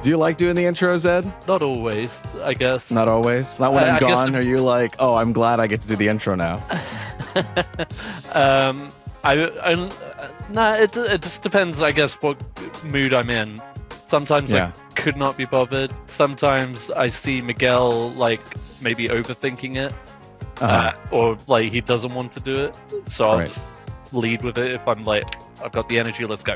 Do you like doing the intros, Ed? Not always, I guess. Not always. Not when I'm I guess gone. Are you like, oh, I'm glad I get to do the intro now? No, it just depends, I guess, what mood I'm in. Sometimes I could not be bothered. Sometimes I see Miguel like maybe overthinking it, or like he doesn't want to do it. So I'll just lead with it if I'm like, I've got the energy. Let's go.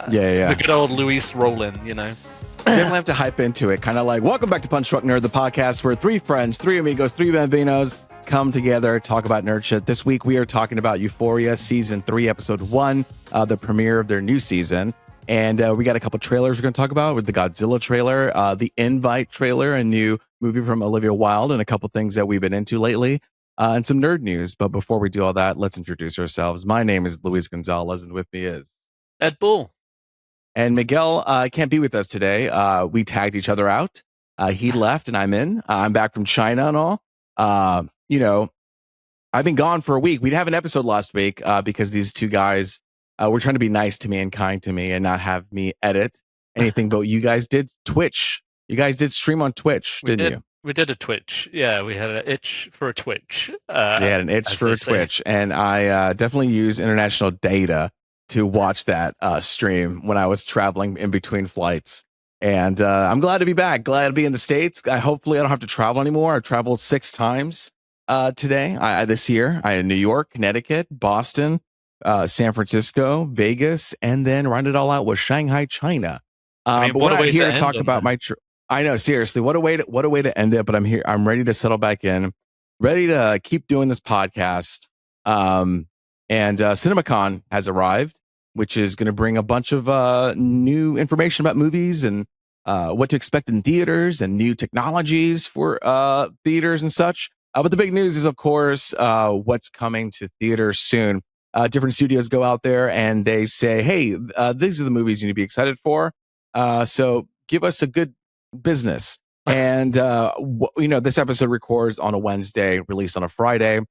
The good old Luis Roland, you know. Definitely have to hype into it. Kind of like, welcome back to Punch Drunk Nerd, the podcast where three friends, three amigos, three bambinos come together, talk about nerd shit. This week we are talking about Euphoria Season 3, Episode 1, the premiere of their new season. And we got a couple trailers we're going to talk about, with the Godzilla trailer, the Invite trailer, a new movie from Olivia Wilde, and a couple things that we've been into lately, and some nerd news. But before we do all that, let's introduce ourselves. My name is Luis Gonzalez, and with me is Ed Bull. And Miguel can't be with us today. We tagged each other out. He left and I'm in. I'm back from China and all. I've been gone for a week. We didn't have an episode last week because these two guys were trying to be nice to me and kind to me and not have me edit anything. But you guys did Twitch. You guys did stream on Twitch, didn't you? We did a Twitch. Yeah, we had an itch for a Twitch. They had an itch for a Twitch. And I definitely use international data to watch that stream when I was traveling in between flights. And I'm glad to be back. Glad to be in the States. Hopefully I don't have to travel anymore. I traveled 6 times today, this year. I had New York, Connecticut, Boston, San Francisco, Vegas, and then rounded it all out with Shanghai, China. But we're not here to talk about my I know, seriously, what a way to end it. But I'm here. I'm ready to settle back in, ready to keep doing this podcast. And CinemaCon has arrived, which is going to bring a bunch of new information about movies and what to expect in theaters and new technologies for theaters and such. But the big news is, of course, what's coming to theaters soon. Different studios go out there and they say, hey, these are the movies you need to be excited for. So give us a good business. And, this episode records on a Wednesday, released on a Friday.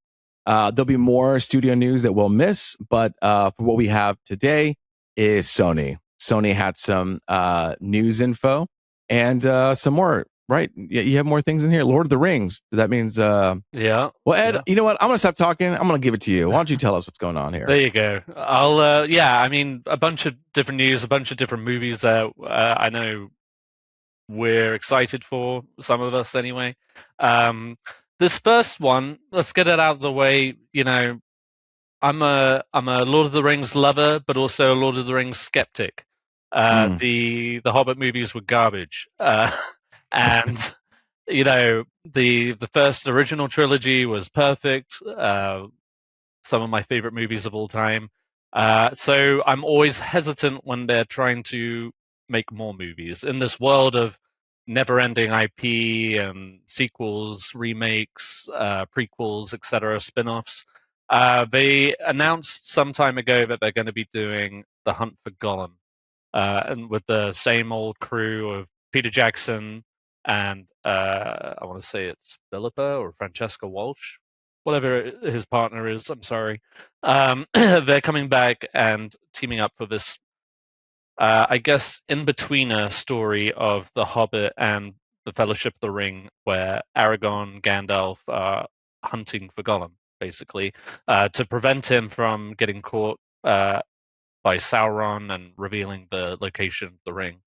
There'll be more studio news that we'll miss, but for what we have today is Sony. Sony had some news info and some more, right? You have more things in here. Lord of the Rings. That means... yeah. Well, Ed, you know what? I'm going to stop talking. I'm going to give it to you. Why don't you tell us what's going on here? There you go. I'll, a bunch of different news, a bunch of different movies that I know we're excited for, some of us anyway. This first one, let's get it out of the way. You know, I'm a Lord of the Rings lover, but also a Lord of the Rings skeptic. The Hobbit movies were garbage, and you know the first original trilogy was perfect. Some of my favorite movies of all time. So I'm always hesitant when they're trying to make more movies in this world of never-ending IP and sequels, remakes, prequels, etc., spin-offs. They announced some time ago that they're going to be doing the Hunt for Gollum, and with the same old crew of Peter Jackson and I want to say it's Philippa or Francesca Walsh, whatever his partner is. I'm sorry. They're coming back and teaming up for this. I guess in-betweener story of The Hobbit and The Fellowship of the Ring, where Aragorn, Gandalf are hunting for Gollum, basically, to prevent him from getting caught by Sauron and revealing the location of the ring.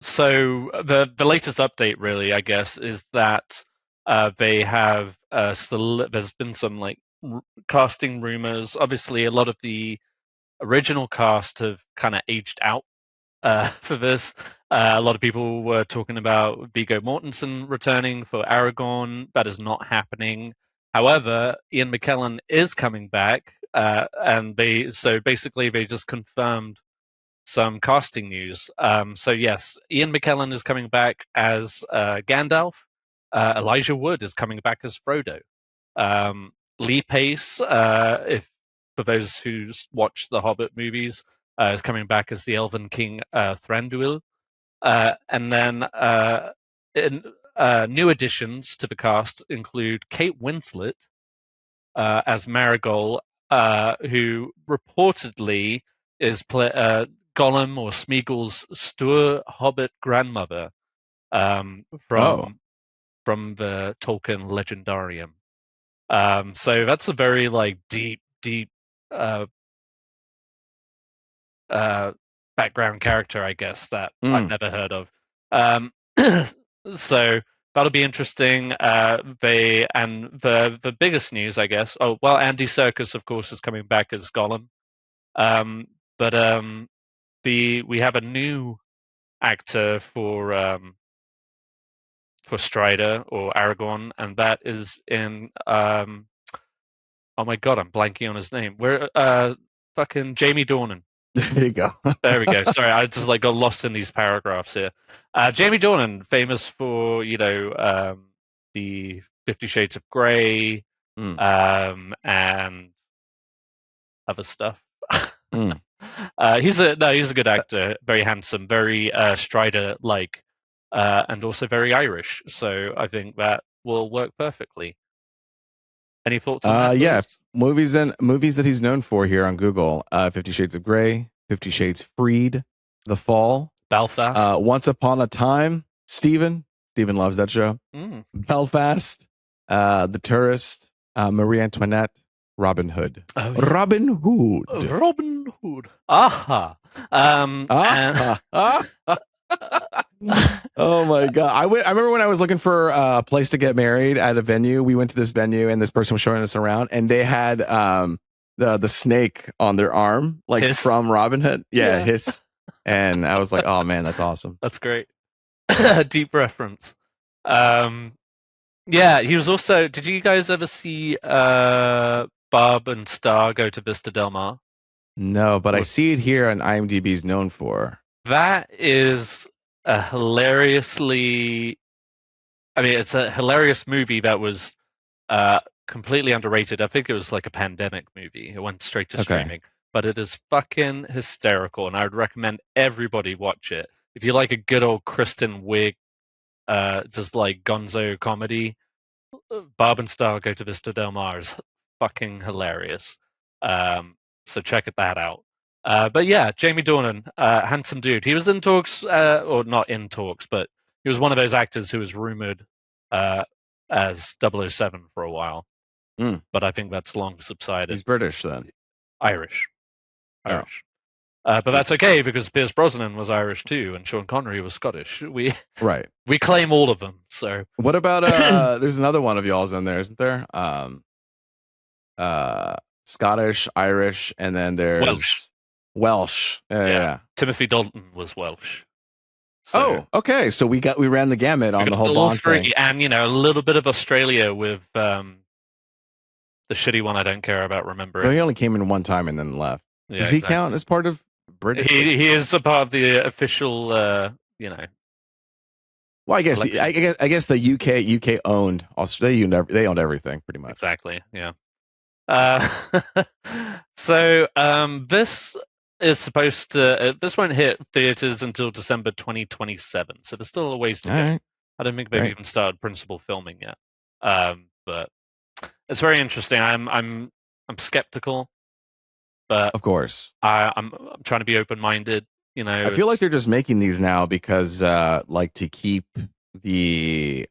So the latest update, really, I guess, is that they have there's been some casting rumors. Obviously, a lot of the original cast have kind of aged out for this. A lot of people were talking about Viggo Mortensen returning for Aragorn. That is not happening. However, Ian McKellen is coming back, and they just confirmed some casting news. So yes, Ian McKellen is coming back as Gandalf. Elijah Wood is coming back as Frodo. Lee Pace, for those who watched the Hobbit movies, is coming back as the Elven King Thranduil. And then new additions to the cast include Kate Winslet as Marigold, who reportedly is Gollum or Smeagol's Stour Hobbit grandmother Oh. from the Tolkien Legendarium. So that's a very like deep uh, background character, I guess, that I've never heard of. Um, so that'll be interesting. The biggest news, I guess. Oh well, Andy Serkis, of course, is coming back as Gollum. But we have a new actor for Strider or Aragorn, and that is in oh my god, I'm blanking on his name. Where fucking Jamie Dornan. There you go. There we go. Sorry, I just like got lost in these paragraphs here. Jamie Dornan, famous for the 50 Shades of Grey, and other stuff. He's a good actor, very handsome, very Strider like, and also very Irish. So I think that will work perfectly. Any thoughts on that? Yeah, movies that he's known for here on Google: 50 Shades of Grey, 50 Shades Freed, The Fall, Belfast, Once Upon a Time, Steven loves that show. Belfast, The Tourist, Marie Antoinette, Robin Hood. Oh, yeah. Robin Hood. Robin Hood. Aha. Oh my god! I remember when I was looking for a place to get married at a venue. We went to this venue, and this person was showing us around, and they had the snake on their arm, like Hiss. From Robin Hood. Yeah, Hiss. And I was like, oh man, that's awesome. That's great. Deep reference. Yeah, he was also. Did you guys ever see Barb and Star go to Vista Del Mar? No, but I see it here on IMDb's known for. That is a hilariously. I mean, it's a hilarious movie that was completely underrated. I think it was like a pandemic movie. It went straight to streaming, but it is fucking hysterical, and I would recommend everybody watch it. If you like a good old Kristen Wiig, just like gonzo comedy, Barb and Star Go to Vista Del Mar is fucking hilarious. So check that out. But yeah, Jamie Dornan, handsome dude. He was in talks, or not in talks, but he was one of those actors who was rumored as 007 for a while. But I think that's long subsided. He's British then. Irish. But that's okay because Pierce Brosnan was Irish too, and Sean Connery was Scottish. We claim all of them. So what about there's another one of y'all's in there, isn't there? Scottish, Irish, and then there's Welsh. Yeah. Timothy Dalton was Welsh. So, okay. So we ran the gamut on the whole Bond thing, and a little bit of Australia with the shitty one. I don't care about remembering. Well, he only came in one time and then left. Yeah, Does he count as part of British? He is a part of the official. Well, I guess the UK owned Australia. They owned everything pretty much. Exactly. Yeah. So this is supposed to. This won't hit theaters until December 2027. So there's still a ways to go. Right. I don't think they've even started principal filming yet. But it's very interesting. I'm skeptical, but of course I'm trying to be open-minded. I feel like they're just making these now because like to keep the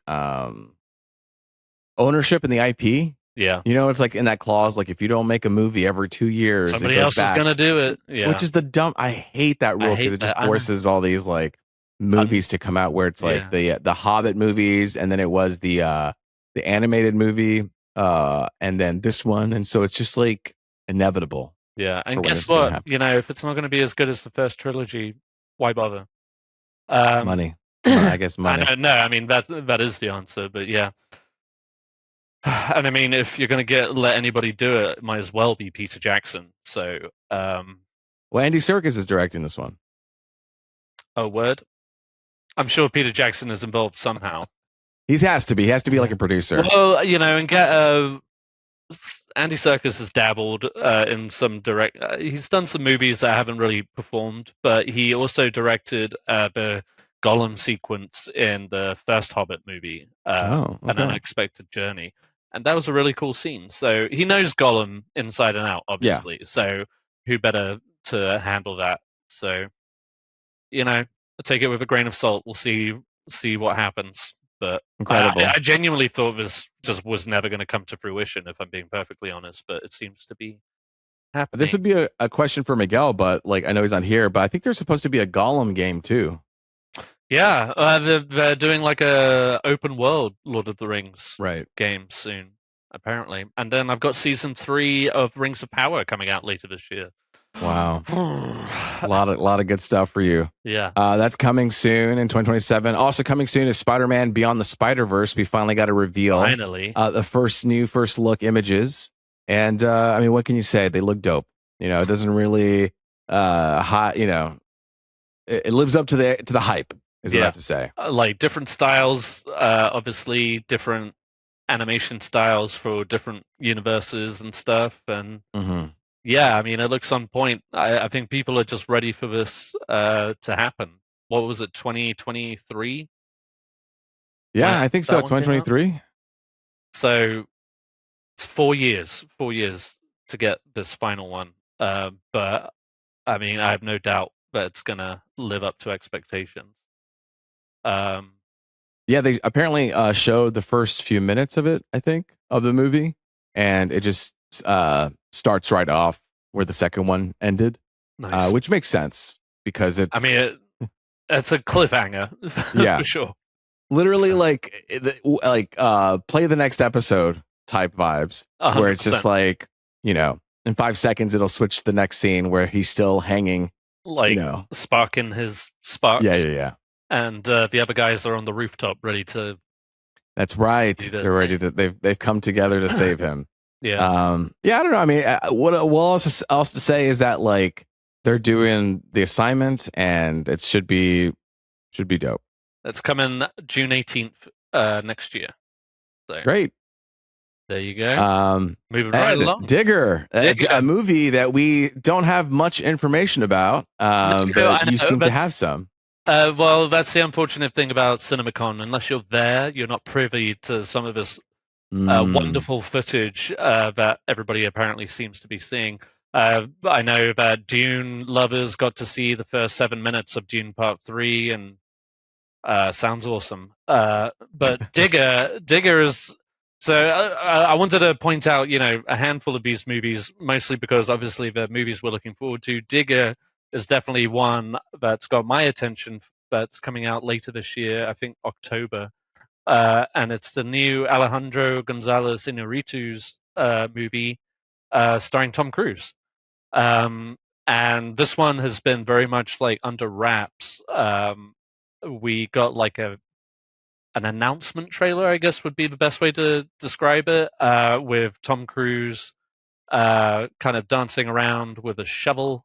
ownership in the IP. Yeah. It's like in that clause, like if you don't make a movie every 2 years, somebody else is going to do it. Yeah. Which is I hate that rule because it just forces all these like movies to come out where it's like the Hobbit movies, and then it was the animated movie, and then this one, and so it's just like inevitable. Yeah, and guess what? If it's not going to be as good as the first trilogy, why bother? Money. I guess money. No, I mean that is the answer, but yeah. And I mean, if you're going to let anybody do it, it might as well be Peter Jackson. So, well, Andy Serkis is directing this one. Oh, word! I'm sure Peter Jackson is involved somehow. He has to be. He has to be like a producer. Well, and get Andy Serkis has dabbled in some he's done some movies that haven't really performed, but he also directed the Gollum sequence in the first Hobbit movie, An Unexpected Journey. And that was a really cool scene. So he knows Gollum inside and out, obviously. Yeah. So who better to handle that So, take it with a grain of salt. We'll see what happens. But Incredible. I genuinely thought this just was never going to come to fruition, if I'm being perfectly honest. But it seems to be happening. This would be a question for Miguel, but like I know he's not here, but I think there's supposed to be a Gollum game too. Yeah, they're doing like a open world Lord of the Rings game soon, apparently. And then I've got season 3 of Rings of Power coming out later this year. Wow. a lot of good stuff for you. Yeah. That's coming soon in 2027. Also coming soon is Spider-Man Beyond the Spider-Verse. We finally got a reveal. Finally. The first look images. And I mean, what can you say? They look dope. It doesn't really it lives up to the hype, is what I have to say. Like different styles, obviously different animation styles for different universes and stuff. And yeah, I mean, it looks on point. I think people are just ready for this to happen. What was it, 2023? Yeah, I think so, 2023. So it's 4 years to get this final one. But I mean, I have no doubt that it's going to live up to expectations. Yeah, they apparently showed the first few minutes of it, I think, of the movie. And it just starts right off where the second one ended, which makes sense because it's a cliffhanger. Yeah, for sure. Literally, play the next episode type vibes, 100%. where it's just like, in 5 seconds it'll switch to the next scene where he's still hanging, sparking his sparks. Yeah. And the other guys are on the rooftop ready to. That's right. They're ready to. They've come together to save him. Yeah. Yeah. I don't know. I mean, what else to say is that like they're doing the assignment and it should be dope. It's coming June 18th next year. So. Great. There you go. Moving right along. Digger, a movie that we don't have much information about, but you seem to have some. Well, that's the unfortunate thing about CinemaCon. Unless you're there, you're not privy to some of this wonderful footage that everybody apparently seems to be seeing. I know that Dune lovers got to see the first 7 minutes of Dune Part 3, and sounds awesome. But Digger is... So I wanted to point out, a handful of these movies, mostly because obviously the movies we're looking forward to. Digger is definitely one that's got my attention, that's coming out later this year, I think October. And it's the new Alejandro Gonzalez Iñárritu's movie starring Tom Cruise. And this one has been very much like under wraps. We got like an announcement trailer, I guess would be the best way to describe it, with Tom Cruise kind of dancing around with a shovel.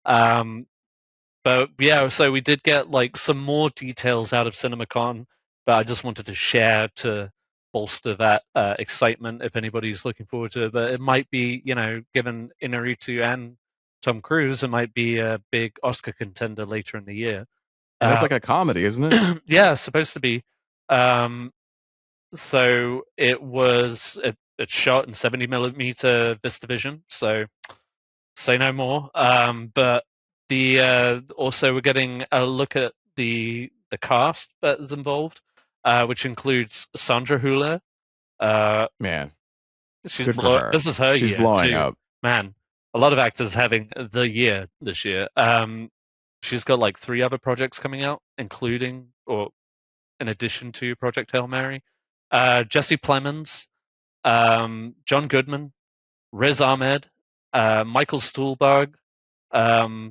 But yeah, so we did get like some more details out of CinemaCon, but I just wanted to share to bolster that excitement if anybody's looking forward to it. But it might be, given Iñárritu and Tom Cruise, it might be a big Oscar contender later in the year. And it's like a comedy, isn't it? Yeah, it's supposed to be. So it's shot in 70mm VistaVision, so say no more. But also we're getting a look at the cast that is involved, which includes Sandra Hüller. Man, she's this is her year. She's blowing too. up. Man, a lot of actors having the year this year. She's got like 3 other projects coming out, including or in addition to Project Hail Mary. Jesse Plemons, John Goodman, Riz Ahmed, Michael Stuhlbarg,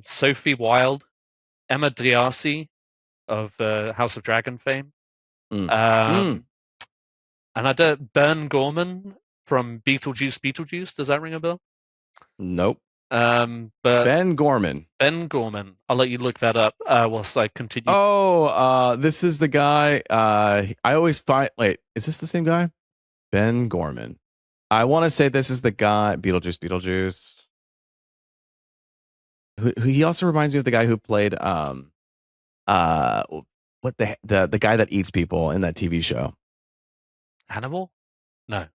Sophie Wilde, Emma D'Arcy of House of Dragon fame, and Ben Gorman from Beetlejuice. Does that ring a bell? Nope. But Ben Gorman. I'll let you look that up whilst I continue. Oh, this is the guy. I always find. Wait, is this the same guy? Ben Gorman. I want to say this is the guy. Beetlejuice. Who he also reminds me of the guy who played what the guy that eats people in that TV show. Hannibal? No.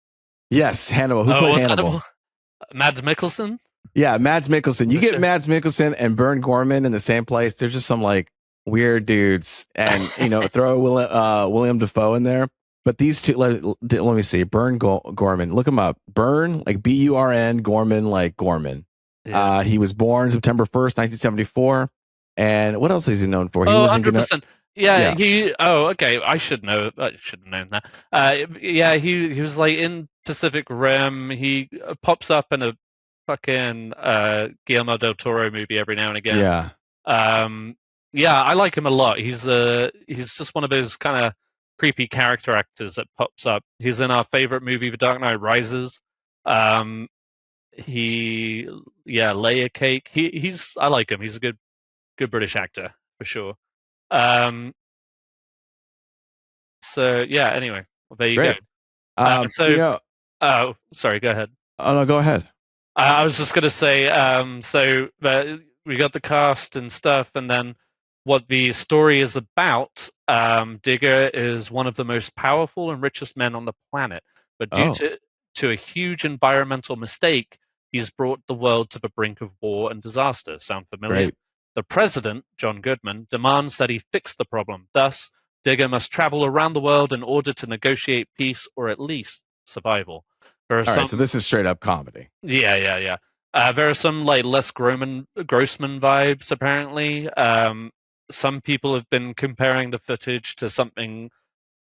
Yes, Hannibal. Who played Hannibal? Mads Mikkelsen? Yeah, Mads Mikkelsen. You For get sure. Mads Mikkelsen and Bern Gorman in the same place. They're just some like weird dudes, and throw William Dafoe in there. But these two, let me see, Gorman. Look him up. Bern, like Burn, Gorman, like Gorman. Yeah. He was born September 1st, 1974. And what else is he known for? He Oh, was in 100%. Yeah, yeah. he. Oh, okay. I should know. I should have known that. Yeah, he was like in Pacific Rim. He pops up in a fucking Guillermo del Toro movie every now and again. Yeah. Yeah, I like him a lot. He's just one of those kind of creepy character actors that pops up. He's in our favorite movie, The Dark Knight Rises. Layer Cake. I like him. He's a good British actor for sure. So yeah. Anyway, well, there you Great. go. Oh, sorry. Go ahead. Oh no, go ahead. I was just gonna say. We got the cast and stuff, and then what the story is about. Digger is one of the most powerful and richest men on the planet, but due to a huge environmental mistake, he's brought the world to the brink of war and disaster. Sound familiar? Great. The president, John Goodman, demands that he fix the problem. Thus, Digger must travel around the world in order to negotiate peace or at least survival. Right, so this is straight up comedy. Yeah. There are some like Les Grossman vibes apparently. Some people have been comparing the footage to something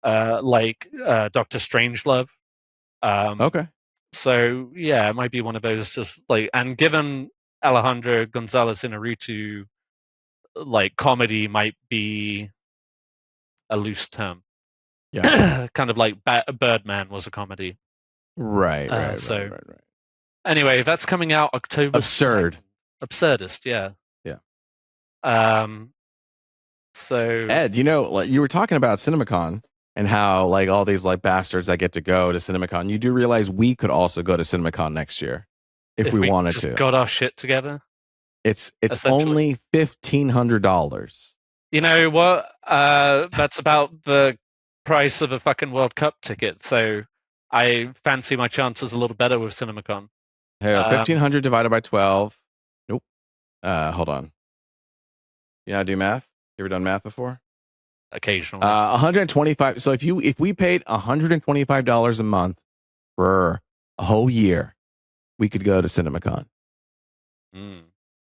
like Doctor Strangelove. Okay. So yeah, it might be one of those just like, and given Alejandro Gonzalez Inarritu, like comedy might be a loose term. Yeah. Kind of like Birdman was a comedy. Right. Anyway, that's coming out October. Absurd. 2nd. Absurdist, yeah. Yeah. So Ed, you were talking about CinemaCon and how like all these like bastards that get to go to CinemaCon. You do realize we could also go to CinemaCon next year if we wanted to. Got our shit together. It's only $1,500. You know what? That's about the price of a fucking World Cup ticket. So I fancy my chances a little better with CinemaCon. Hey, 1,500 divided by 12. Nope. Hold on. You know how to do math? You ever done math before? Occasionally. 125. So if we paid $125 a month for a whole year, we could go to CinemaCon.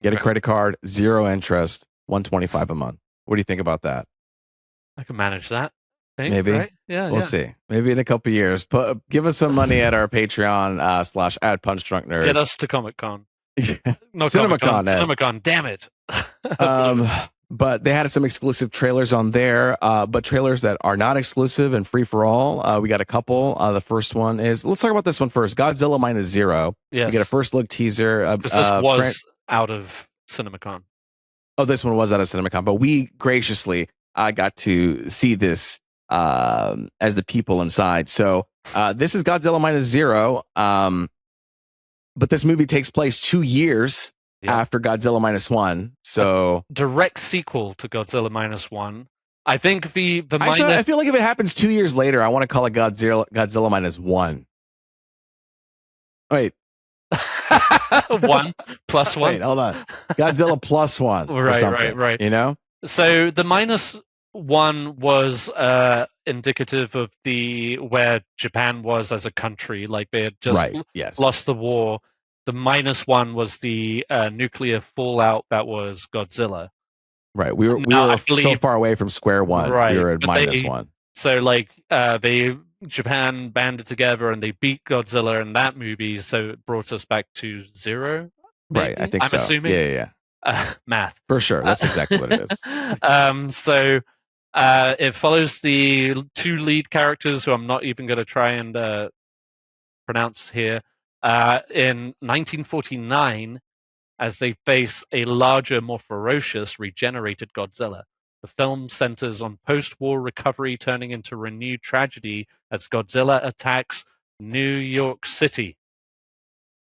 Get a credit card, 0 interest, $125 a month. What do you think about that? I can manage that. Maybe. Right? Yeah. We'll see. Maybe in a couple of years. Give us some money at our Patreon /@PunchDrunkNerd. Get us to Comic-Con. No, CinemaCon. CinemaCon. Damn it. But they had some exclusive trailers on there, but trailers that are not exclusive and free for all. We got a couple. The first one is, let's talk about this one first. Godzilla -0. Yes. We get a first look teaser. Because this was out of CinemaCon. Oh, this one was out of CinemaCon, but we graciously got to see this as the people inside. So this is Godzilla -0. But this movie takes place 2 years after Godzilla -1. So direct sequel to Godzilla -1. I think I feel like if it happens 2 years later, I want to call it Godzilla -1. Wait. 1 plus 1. Wait, hold on. Godzilla +1. Right. You know? So the -1 was indicative of where Japan was as a country. Like they had just lost the war. The -1 was the nuclear fallout that was Godzilla. Right. We were so far away from square one. Right. We were at -1. So like Japan banded together and they beat Godzilla in that movie, so it brought us back to 0. Maybe? Right. I think I'm so. assuming. Yeah. Math. For sure. That's exactly what it is. So it follows the 2 lead characters who I'm not even going to try and pronounce here. In 1949, as they face a larger, more ferocious, regenerated Godzilla. The film centers on post-war recovery turning into renewed tragedy as Godzilla attacks New York City.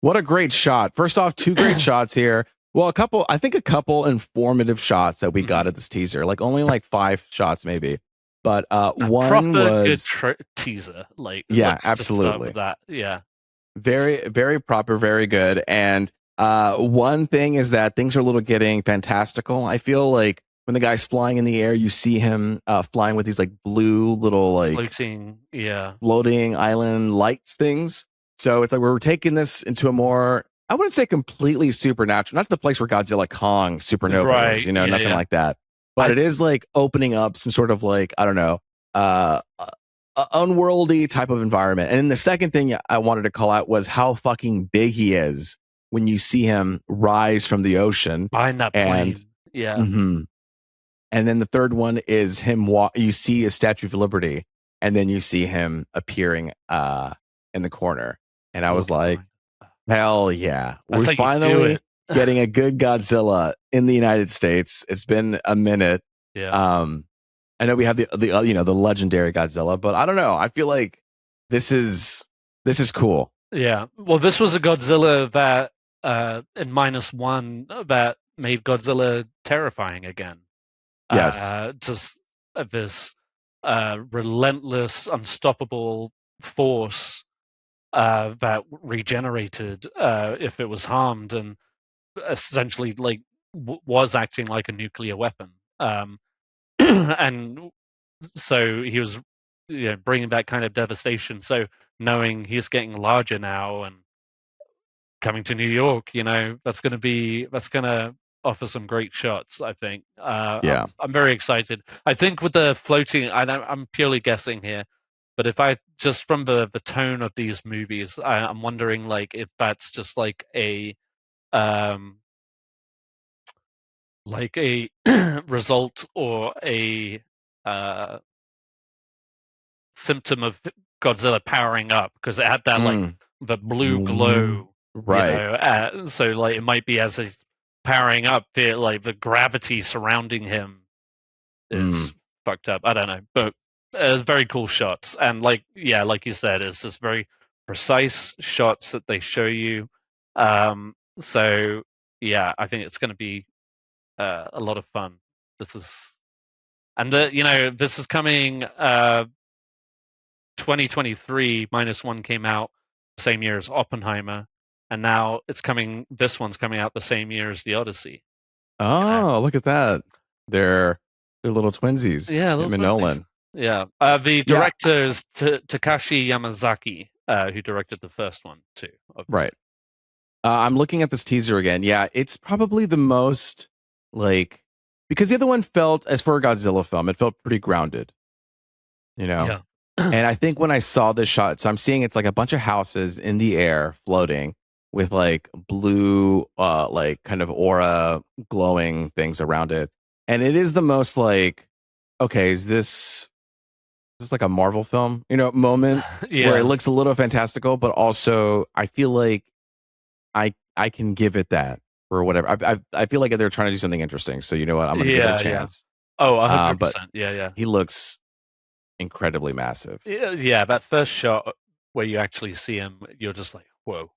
What a great shot. First off, 2 great shots here. Well, a couple informative shots that we got at this teaser. Like only like 5 shots maybe. But one was good teaser. Like absolutely. With that. Yeah. Very, very proper, very good. And One thing is that things are a little getting fantastical. I feel like when the guy's flying in the air, you see him flying with these like blue little like floating, floating island lights things. So it's like we're taking this into a more, I wouldn't say completely supernatural, not to the place where Godzilla Kong supernova is, nothing like that. But it is like opening up some sort of like, I don't know, unworldly type of environment. And then the second thing I wanted to call out was how fucking big he is when you see him rise from the ocean behind that plane. Yeah. Mm-hmm. And then the third one is him you see a Statue of Liberty, and then you see him appearing in the corner. And I was like, hell yeah. We're finally getting a good Godzilla in the United States. It's been a minute. Yeah. I know we have the legendary Godzilla, but I don't know. I feel like this is cool. Yeah. Well, this was a Godzilla that in -1 that made Godzilla terrifying again. Yes. Just this relentless, unstoppable force that regenerated if it was harmed, and essentially like was acting like a nuclear weapon. And so he was bringing that kind of devastation. So knowing he's getting larger now and coming to New York, that's going to offer some great shots, I think. Yeah. I'm very excited. I think with the floating, I'm purely guessing here, but if I just from the tone of these movies, I'm wondering like if that's just like a result or a symptom of Godzilla powering up, because it had that like the blue glow, right? So like it might be as he's powering up, like the gravity surrounding him is fucked up. I don't know, but it's very cool shots, and like you said, it's just very precise shots that they show you. So yeah, I think it's going to be a lot of fun. This is coming 2023. -1 came out the same year as Oppenheimer, and now this one's coming out the same year as the Odyssey. Oh, look at that. They're little twinsies. Yeah, little Nolan. Yeah. The director is Takashi Yamazaki, who directed the first one too. Obviously. Right. I'm looking at this teaser again. Yeah, it's probably the most because the other one felt, as for a Godzilla film, it felt pretty grounded. Yeah. And I think when I saw this shot, so I'm seeing it's like a bunch of houses in the air floating with like blue, like kind of aura glowing things around it. And it is the most like, okay, is this like a Marvel film, moment where it looks a little fantastical, but also I feel like I can give it that or whatever. I feel like they're trying to do something interesting. So you know what? I'm going to give it a chance. Yeah. Oh, 100%. But yeah. He looks incredibly massive. Yeah, that first shot where you actually see him, you're just like, whoa.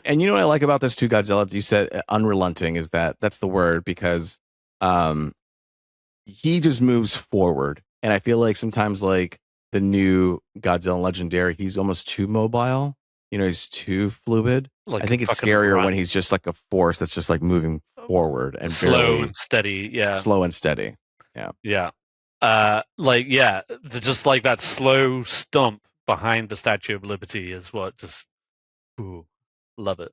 And you know what I like about this too, Godzilla? You said unrelenting is that's the word, because he just moves forward. And I feel like sometimes like the new Godzilla Legendary, he's almost too mobile. He's too fluid. Like I think it's scarier when he's just like a force that's just like moving forward and slow and steady. Yeah. Slow and steady. Yeah. Yeah. Just like that slow stomp behind the Statue of Liberty is what just, love it,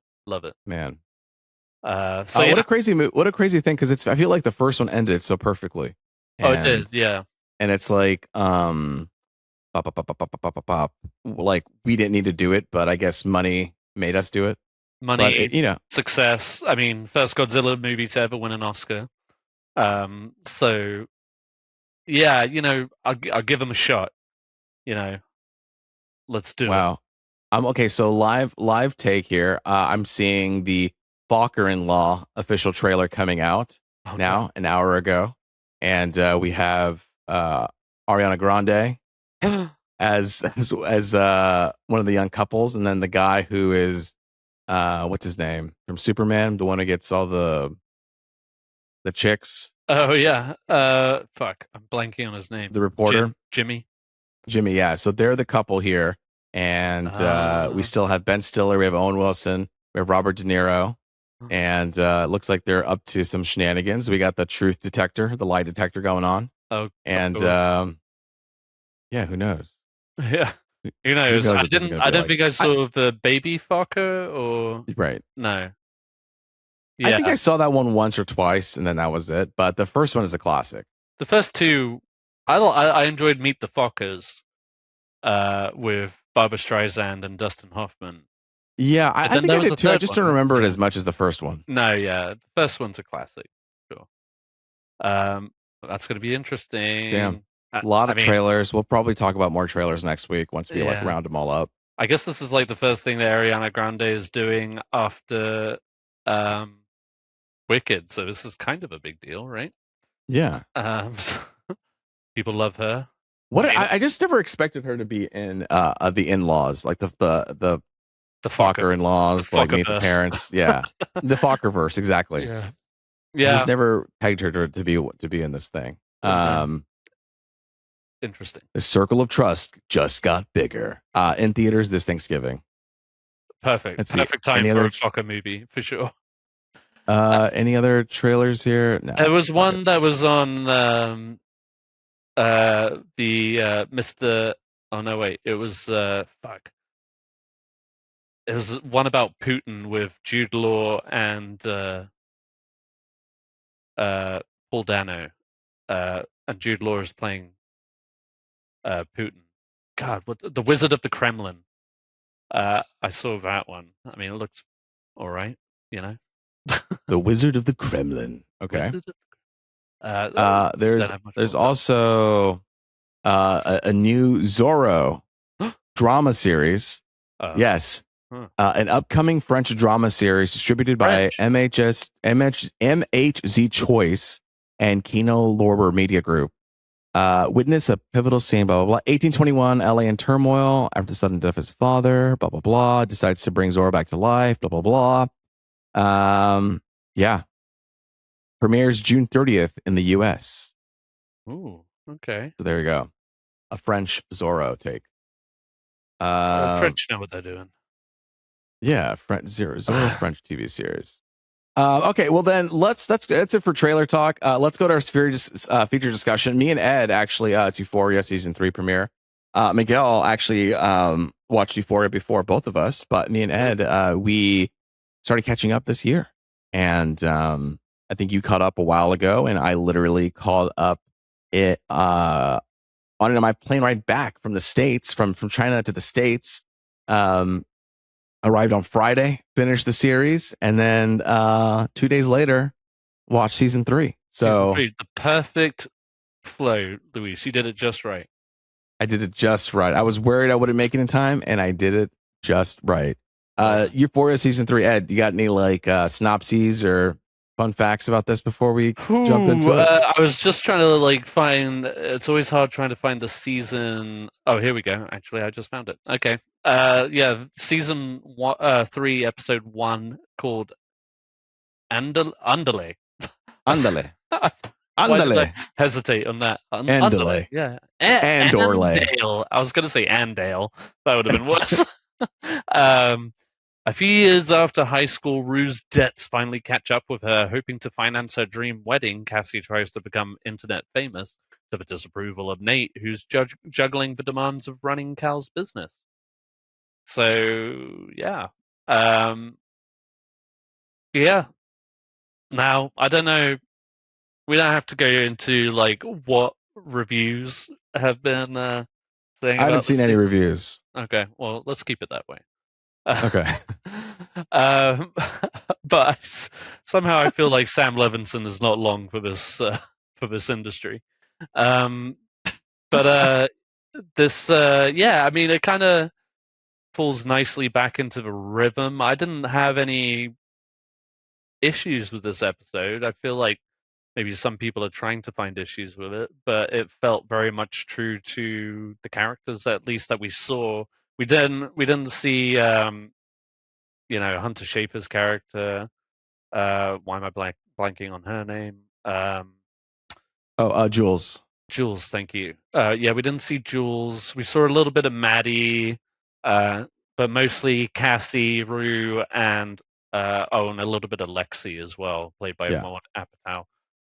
man. What a crazy what a crazy thing, because I feel like the first one ended so perfectly. It did, yeah. And it's like like we didn't need to do it, but I guess money made us do it. Money, success. I mean, first Godzilla movie to ever win an Oscar. So yeah, I'll give them a shot. Let's do it. Wow. Okay, so live take here. I'm seeing the Fokker-in-Law official trailer coming out now, an hour ago, and we have Ariana Grande as one of the young couples, and then the guy who is what's his name from Superman, the one who gets all the chicks. Oh yeah. Fuck, I'm blanking on his name. The reporter, Jimmy. Yeah. So they're the couple here, and we still have Ben Stiller. We have Owen Wilson. We have Robert De Niro, and it looks like they're up to some shenanigans. We got the truth detector, the lie detector going on, Oh, of and course. yeah, who knows? Yeah. Who Who knows? knows I what this is didn't. going to I be don't like? think I saw the baby fucker or Right. no. I think Yeah, I saw that one once or twice, and then that was it. But the first one is a classic. the first two. I enjoyed Meet the Fockers with Barbara Streisand and Dustin Hoffman. Yeah, But I then think there I was did a too. I third just don't one. remember it Yeah. as much as the first one. No, yeah, the first one's a classic. Sure. Um, that's going to be Damn, interesting. a lot I of mean, trailers. We'll probably talk about more trailers next week once we like yeah. round them all up. I guess this is like the first thing that Ariana Grande is doing after um, Wicked, so this is kind of a big deal, right? Yeah. So people love her. What I mean, I just never expected her to be in the in-laws, like the the Fokker the in-laws, like meet the Fuckerverse. parents. Yeah, the Fokkerverse, exactly. Yeah, I just yeah. never pegged her to be in this thing. Okay. Interesting. The circle of trust just got bigger. In theaters this Thanksgiving. Perfect. Let's see. Perfect time Any for other a Fokker movie for sure. any other trailers here? No. There was Okay. one that was on the Mr. Oh no, wait. It was fuck. It was one about Putin with Jude Law and Paul Dano. And Jude Law is playing Putin. God, what the Wizard of the Kremlin? I saw that one. I mean, it looked all right, you know. The Wizard of the Kremlin. Okay. Wizard of, don't There's have much more there's to tell. also a new Zorro drama series. Yes. Huh. An upcoming French drama series distributed by MHZ Choice and Kino Lorber Media Group. Witness a pivotal scene, blah, blah, blah. 1821, LA in turmoil after the sudden death of his father, blah, blah, blah. Decides to bring Zorro back to life, blah, blah, blah. Yeah. Premieres June 30th in the US. Ooh, okay. So there you go. A French Zorro take. French know what they're doing. Yeah, Zorro French TV series. Okay, well then that's it for trailer talk. Let's go to our feature discussion. Me and Ed actually, it's Euphoria season 3 premiere. Miguel actually watched Euphoria before both of us, but me and Ed we started catching up this year, and I think you caught up a while ago, and I literally caught up it on my plane ride back from the States, from China to the States. Arrived on Friday, finished the series, and then 2 days later, watched season 3. So season 3, the perfect flow, Luis. You did it just right. I did it just right. I was worried I wouldn't make it in time, and I did it just right. Euphoria season 3. Ed, you got any like synopses or fun facts about this before we jump into it? I was just trying to like find. It's always hard trying to find the season. Oh, here we go. Actually, I just found it. Okay. Yeah, season 3, episode 1, called Underlay. Andale. Why did I hesitate on that? Andale. Yeah. Andale. I was going to say Andale. That would have been worse. A few years after high school, Rue's debts finally catch up with her. Hoping to finance her dream wedding, Cassie tries to become internet famous to the disapproval of Nate, who's juggling the demands of running Cal's business. So, yeah. Yeah. Now, I don't know. We don't have to go into like what reviews have been saying I haven't about seen any reviews. Okay, well, let's keep it that way. Okay. But somehow I feel like Sam Levinson is not long for this industry. But this, yeah, I mean, it kind of falls nicely back into the rhythm. I didn't have any issues with this episode. I feel like maybe some people are trying to find issues with it, but it felt very much true to the characters, at least that we saw. We didn't see Hunter Schafer's character. Why am I blanking on her name? Jules. Jules, thank you. Yeah, we didn't see Jules. We saw a little bit of Maddie. but mostly Cassie, Rue, and and a little bit of Lexi as well, played by Yeah. Maud Apatow.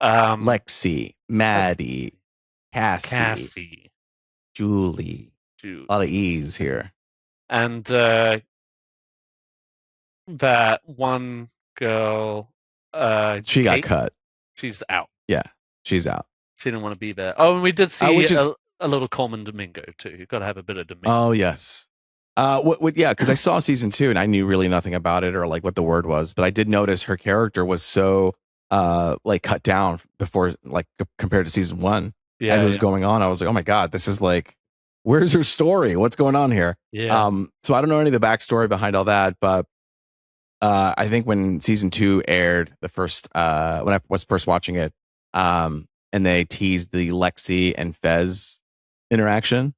Lexi, Maddie, Cassie, Cassie, Julie. Jude, A lot of E's here. and that one girl, She got Kate, cut. she's out. Yeah, she's out. She didn't want to be there. Oh, and we did see Which is a little Coleman Domingo too. You've got to have a bit of Domingo. oh yes. Yeah, because I saw season 2 and I knew really nothing about it or like what the word was, but I did notice her character was so like cut down before like compared to season 1. Yeah, As it was going on, I was like, oh my god, this is like, where's her story? What's going on here? Yeah. So I don't know any of the backstory behind all that, but I think when season 2 aired, the first when I was first watching it, and they teased the Lexi and Fez interaction,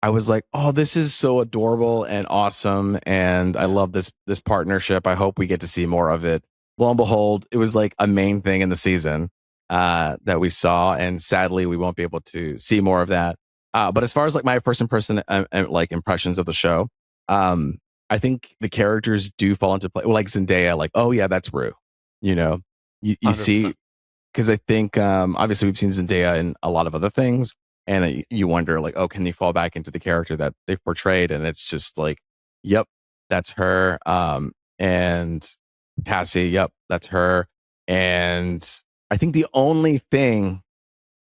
I was like, oh, this is so adorable and awesome, and I love this partnership. I hope we get to see more of it. Lo and behold, it was like a main thing in the season that we saw, and sadly, we won't be able to see more of that. But as far as like my first impression, like impressions of the show, I think the characters do fall into play. Well, like Zendaya, like, oh yeah, that's Rue. You know, you see, because I think obviously we've seen Zendaya in a lot of other things, and you wonder like, oh, can they fall back into the character that they've portrayed? And it's just like, yep, that's her. And Cassie, yep, that's her. And I think the only thing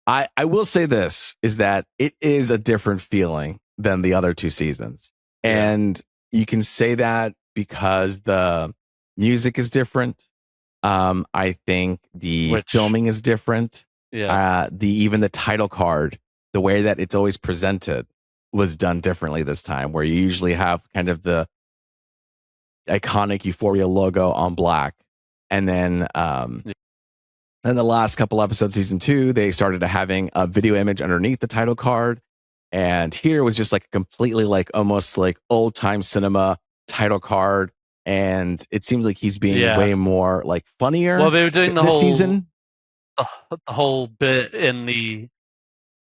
I will say this is that it is a different feeling than the other 2 seasons. And you can say that because the music is different. I think the filming is different. Yeah. Even the title card, the way that it's always presented was done differently this time, where you usually have kind of the iconic Euphoria logo on black. And then in the last couple episodes, season 2, they started having a video image underneath the title card. And here was just like completely like almost like old time cinema title card. And it seems like he's being way more like funnier. Well, they were doing the whole season. The whole bit in the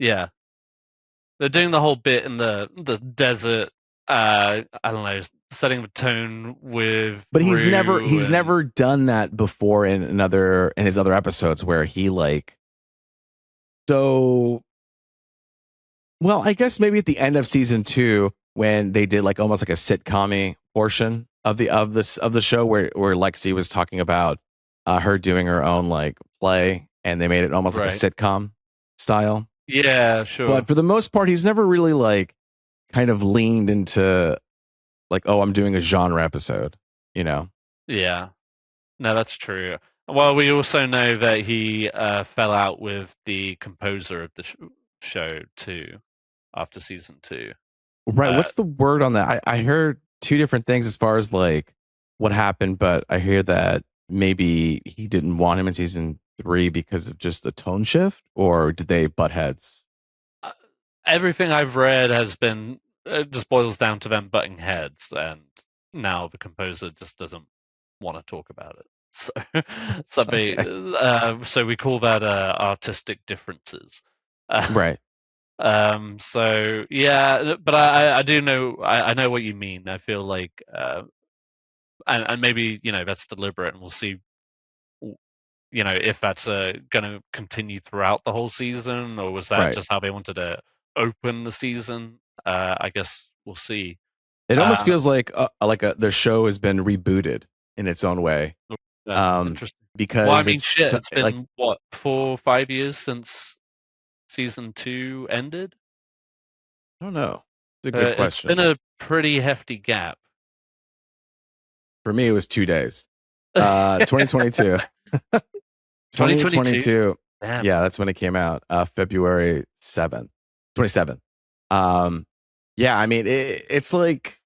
they're doing the whole bit in the desert. I don't know, setting the tone with. But he's never done that before in his other episodes where he like. So, well, I guess maybe at the end of season 2 when they did like almost like a sitcom-y portion of the show where Lexi was talking about her doing her own like play, and they made it almost like a sitcom style. Yeah, sure. But for the most part, he's never really like kind of leaned into like, oh, I'm doing a genre episode, you know? Yeah. No, that's true. Well, we also know that he fell out with the composer of the show too after season 2. Right. What's the word on that? I heard 2 different things as far as like what happened, but I hear that maybe he didn't want him in season 3 because of just the tone shift, or did they butt heads? Everything I've read has been just boils down to them butting heads, and now the composer just doesn't want to talk about it. So we call that artistic differences. Right. So yeah, but I do know I know what you mean. I feel like and maybe that's deliberate, and we'll see if that's going to continue throughout the whole season, or was that just how they wanted to open the season? I guess we'll see. It almost feels like the show has been rebooted in its own way. Interesting. Because well, I mean, it's been like, what, 4 or 5 years since season 2 ended? I don't know. It's a good question. It's been a pretty hefty gap. For me, it was 2 days. 2022. 2022. Damn. Yeah, that's when it came out. February 27th. Yeah, I mean, it's like,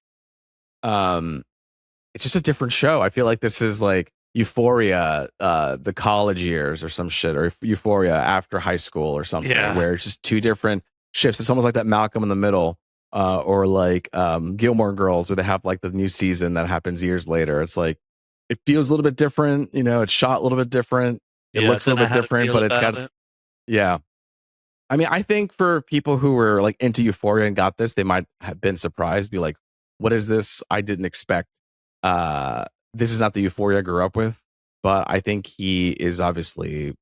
it's just a different show. I feel like this is like Euphoria, the college years or some shit, or Euphoria after high school or something, where it's just 2 different shifts. It's almost like that Malcolm in the Middle, or like Gilmore Girls, where they have like the new season that happens years later. It's like, it feels a little bit different. It's shot a little bit different. It looks a little bit different, but it's got, yeah. I mean, I think for people who were like into Euphoria and got this, they might have been surprised, be like, what is this? I didn't expect. This is not the Euphoria I grew up with, but I think he is obviously.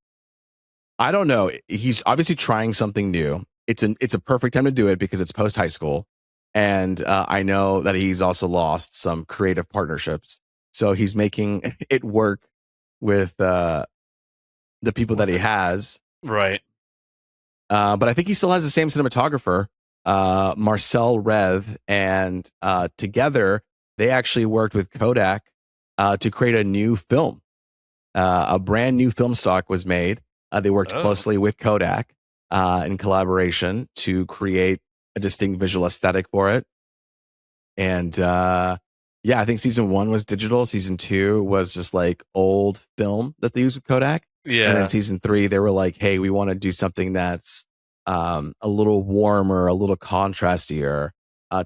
I don't know. He's obviously trying something new. It's a perfect time to do it because it's post high school, and I know that he's also lost some creative partnerships, so he's making it work with the people that he has. Right. But I think he still has the same cinematographer, Marcel Rev, and together they actually worked with Kodak to create a new film. A brand new film stock was made. They worked closely with Kodak in collaboration to create a distinct visual aesthetic for it. And yeah, I think season 1 was digital. Season 2 was just like old film that they used with Kodak. Yeah. And then season 3, they were like, hey, we want to do something that's a little warmer, a little contrastier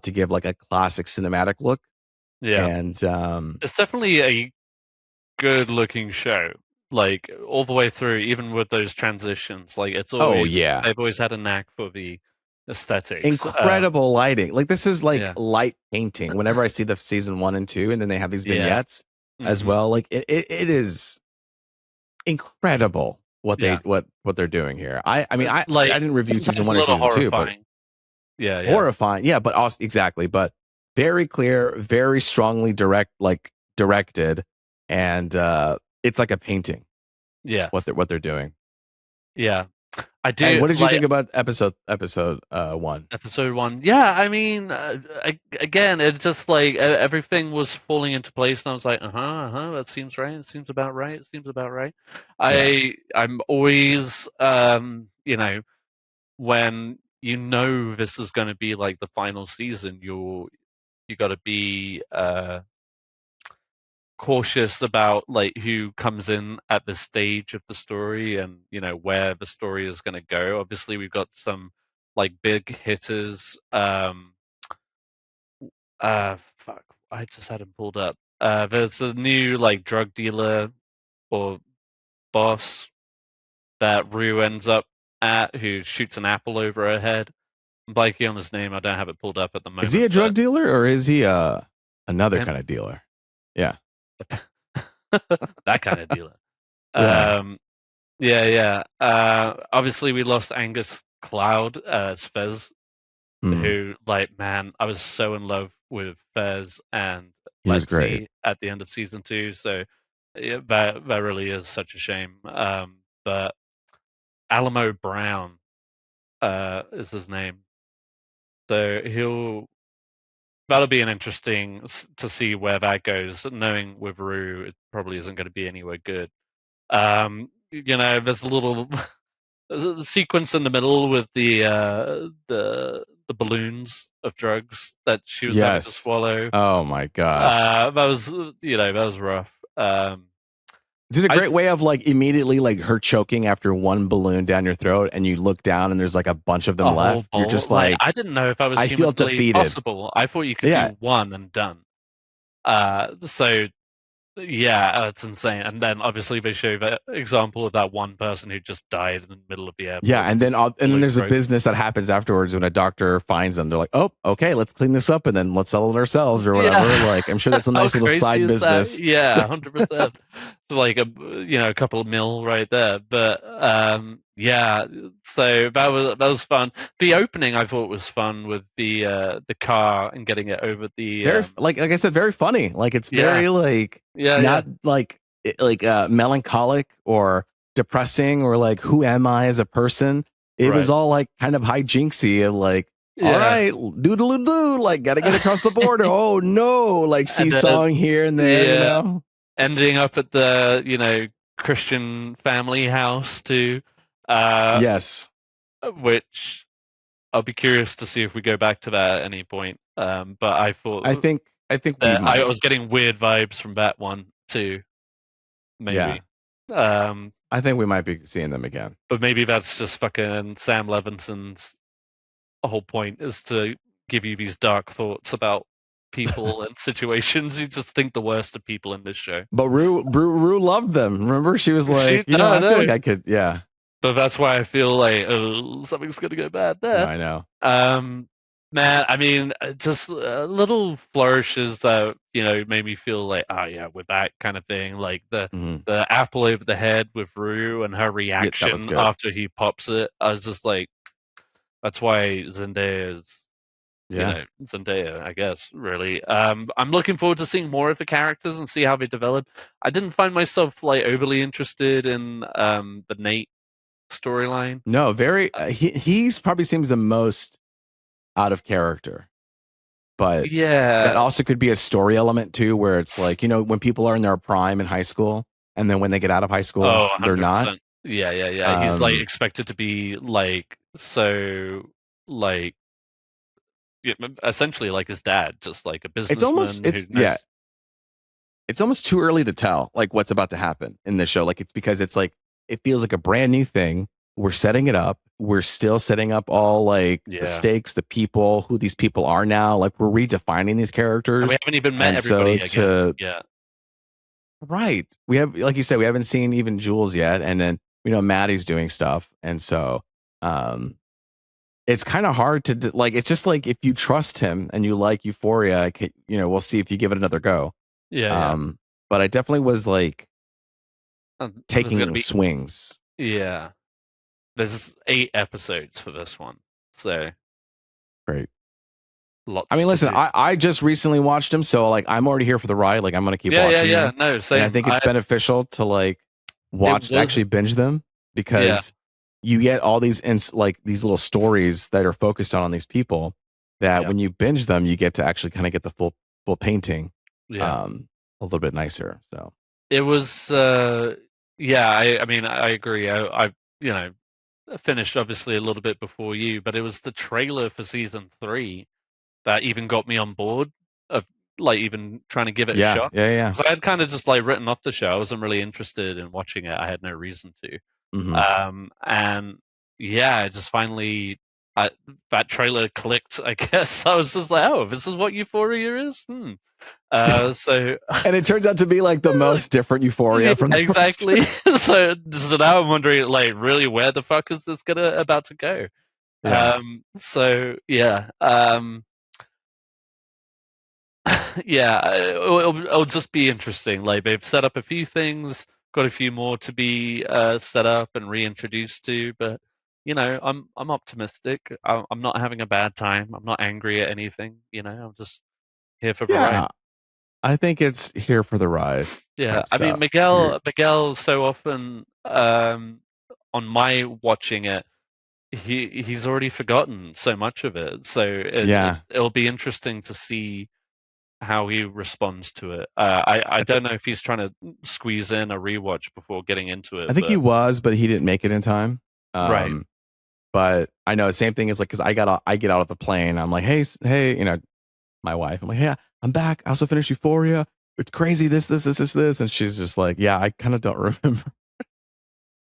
to give like a classic cinematic look. Yeah. And it's definitely a good looking show, like all the way through, even with those transitions. Like it's always, they've always had a knack for the aesthetics. Incredible lighting. Like this is like light painting. Whenever I see the season 1 and 2, and then they have these vignettes as well, like it is incredible what they're doing here. I mean, I didn't review season 1 or season 2, but horrifying. Yeah, but also exactly, but very clear, very strongly directed, and it's like a painting. Yeah, what they're doing. Yeah, I do. And what did you think about episode 1? Episode 1, yeah. I mean, again, it's just like everything was falling into place, and I was like, that seems right. It seems about right. It seems about right. I'm always, when this is going to be like the final season, you got to be cautious about like who comes in at this stage of the story, and where the story is going to go. Obviously, we've got some like big hitters. Fuck, I just had him pulled up. There's a new like drug dealer or boss that Rue ends up at, who shoots an apple over her head. I'm blanking on his name. I don't have it pulled up at the moment. Is he a drug dealer, or is he another kind of dealer? Yeah. That kind of dealer. Yeah. Obviously, we lost Angus Cloud as Fez, who, like, man, I was so in love with Fez and Lexi at the end of season 2. So yeah, that really is such a shame. But Alamo Brown is his name. So that'll be an interesting to see where that goes. Knowing with Rue, it probably isn't going to be anywhere good. There's a little sequence in the middle with the balloons of drugs that she was having to swallow. Oh my god, that was rough. Did a great way of like immediately like her choking after one balloon down your throat, and you look down and there's like a bunch of them left. You're just like, I didn't know if I was humanly possible. I thought you could do one and done. So yeah, it's insane. And then obviously they show that example of that one person who just died in the middle of the airport. Yeah, and then there's a business that happens afterwards when a doctor finds them. They're like, oh, okay, let's clean this up and then let's sell it ourselves or whatever. Like, I'm sure that's a nice little side business. Yeah, 100%. Like a couple of mil right there. But yeah, so that was fun. The opening I thought was fun with the car and getting it over the like I said, very funny. Like it's very like not like melancholic or depressing or like who am I as a person. It was all like kind of hijinksy of like, all right, doodle doo, like gotta get across the border. Oh no, like seesawing here and there, ending up at the Christian family house too. Yes, which I'll be curious to see if we go back to that at any point. But I think I was getting weird vibes from that one too. Maybe. I think we might be seeing them again. But maybe that's just fucking Sam Levinson's whole point, is to give you these dark thoughts about people and situations. You just think the worst of people in this show. But Rue loved them. Remember, she was like, I feel like I could, But that's why I feel like something's gonna go bad there. I know. Man, I mean, just little flourishes that made me feel like, oh yeah, we're back, kind of thing. Like the Hmm. the apple over the head with Rue and her Yeah, that was reaction good. after he pops it. I was just like, that's why Zendaya is, Yeah. Zendaya, I guess. Really, I'm looking forward to seeing more of the characters and see how they develop. I didn't find myself like overly interested in the Nate storyline. No, very. He's probably seems the most out of character, but that Yeah. also could be a story element too, where it's like when people are in their prime in high school, and then when they get out of high school, Oh, they're not. 100%. Yeah, yeah, yeah. He's like Um, expected to be like so like yeah, essentially like his dad, just like a it's almost businessman who it's yeah, knows. it's almost too early to tell like what's about to happen in this show. Like it's because it's like it feels like a brand new thing. We're setting it up. We're still setting up all like the Yeah. stakes, the people, who these people are now. Like we're redefining these And we characters. haven't even met And so everybody again. to Yeah. right, we have like you said, we haven't seen even Jules yet, and then Maddie's doing stuff, and so um it's kind of hard to like. It's just like if you trust him and you like Euphoria, we'll see if you give it another go. Yeah, yeah. Um, but I definitely was like There's gonna taking be swings. yeah. There's 8 episodes for this one. So Great. I lots mean, to listen, do. I just recently watched him, so like I'm already here for the ride. Like I'm gonna keep Yeah, yeah, watching yeah. them, No, and I same. think it's beneficial to like It watch was actually binge them yeah, because you get all these like these little stories that are focused on these people that yeah, when you binge them, you get to actually kind of get the full painting yeah. um a little bit nicer. So It was yeah, I mean I agree. I you know finished obviously a little bit before you, but it was the trailer for season 3 that even got me on board of like even trying to give it a yeah, shot. yeah, yeah. Because I had kind of just like written off the show. I wasn't really interested in watching it. I had no reason to. Hmm. And yeah, I just finally that trailer clicked. I guess I was just like, oh, this is what Euphoria is. Hmm. So And it turns out to be like the most different yeah, Euphoria from the first. exactly. So now I'm wondering, like, really, where the fuck is this gonna about to go? Yeah, So yeah, yeah, it'll just be interesting. Like they've set up a few things, got a few more to be set up and reintroduced to, but I'm optimistic. I'm not having a bad time. I'm not angry at anything. I'm just here for the ride. yeah. I think it's here for the ride Yeah, type I mean stuff. You're, Miguel so often on my watching it, he's already forgotten so much of it. So yeah, it'll be interesting to see how he responds to it. I that's. don't know if he's trying to squeeze in a rewatch before getting into I it, think he but was, but he didn't make it in time. right. Um, but I know the same thing is like because I get out of the plane. I'm like, hey, hey, my wife. I'm like, yeah, I'm back. I also finished Euphoria. It's crazy. This, and she's just like, yeah, I kind of don't remember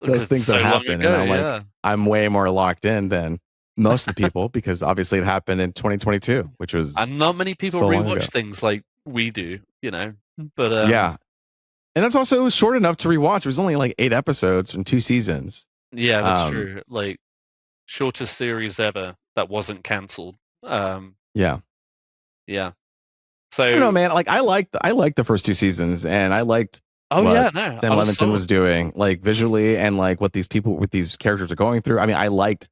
those Because it's things that so long happened. And ago, I'm like, yeah. I'm way more locked in than most of the people because obviously it happened in 2022, which was And not many people so long ago. rewatch things like we do. But Yeah, and that's also short enough to rewatch. It was only like 8 episodes from 2 seasons. yeah, that's Um, true. Like shortest series ever that wasn't cancelled. yeah. Yeah. I don't know, So, man. Like I liked the first 2 seasons, and I liked oh what yeah, no, Sam I was Levinson sold. was doing, like visually, and like what these people with these characters are going through. I mean, I liked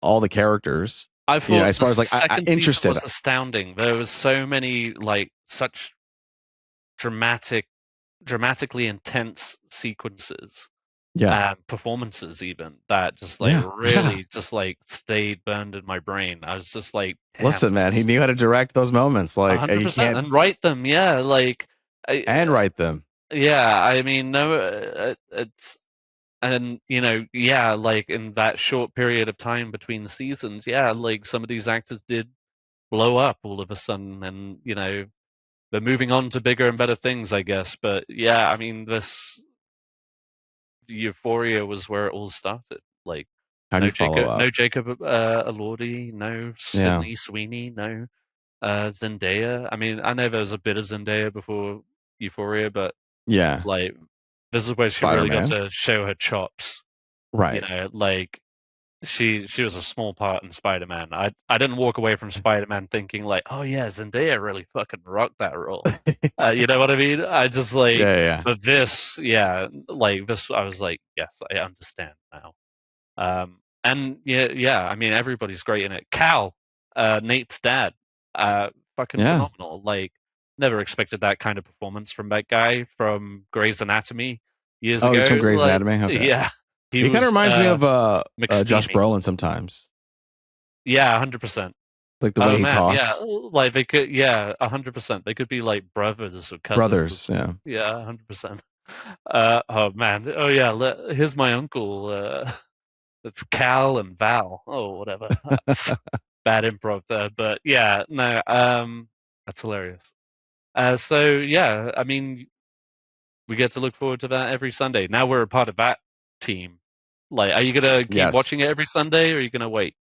all the characters. I thought As the far as like I second season interested. was astounding. There was so many like such dramatically intense sequences Yeah, and performances even that just like yeah, yeah. really just like stayed burned in my brain. I was just like, damn, Listen, this man, he is knew how to direct those moments. Like you 100% can't and write them. Yeah, like I, and write them. yeah, I mean, no, it's and yeah, like in that short period of time between the seasons, yeah, like some of these actors did blow up all of a sudden, and they're moving on to bigger and better things, I guess. But yeah, I mean, this Euphoria was where it all started. Like, How do you follow up? No Jacob Elordi, no Yeah, Sydney Sweeney, no Zendaya. I mean, I know there was a bit of Zendaya before Euphoria, but yeah. like, this is where she Spider really got Man, to show her chops. right? Like she was a small part in Spider-Man. I didn't walk away from Spider-Man thinking like, oh yeah, Zendaya really fucking rocked that role. You know what I mean? I just like, Yeah. but this, yeah, like this, I was like, yes, I understand now. And yeah, I mean, everybody's great in it. Cal, Nate's dad, fucking Yeah. phenomenal. Like, never expected that kind of performance from that guy from Grey's Anatomy years Oh, he's from ago. Grey's Like, Anatomy. Okay. yeah, he He kind of was reminds me of Josh McSteamy. Brolin sometimes, Yeah, 100%. like the way Oh he man, yeah, talks. like they could, yeah, 100%. They could be like brothers or cousins. Brothers. Yeah. Yeah, 100%. Oh man, oh yeah. Here's my uncle. It's Cal and Val. Oh, whatever. Bad improv there, but yeah, no. That's hilarious. So yeah, I mean, we get to look forward to that every Sunday. Now we're a part of that team. Like, are you gonna keep Yes. watching it every Sunday, or are you gonna wait?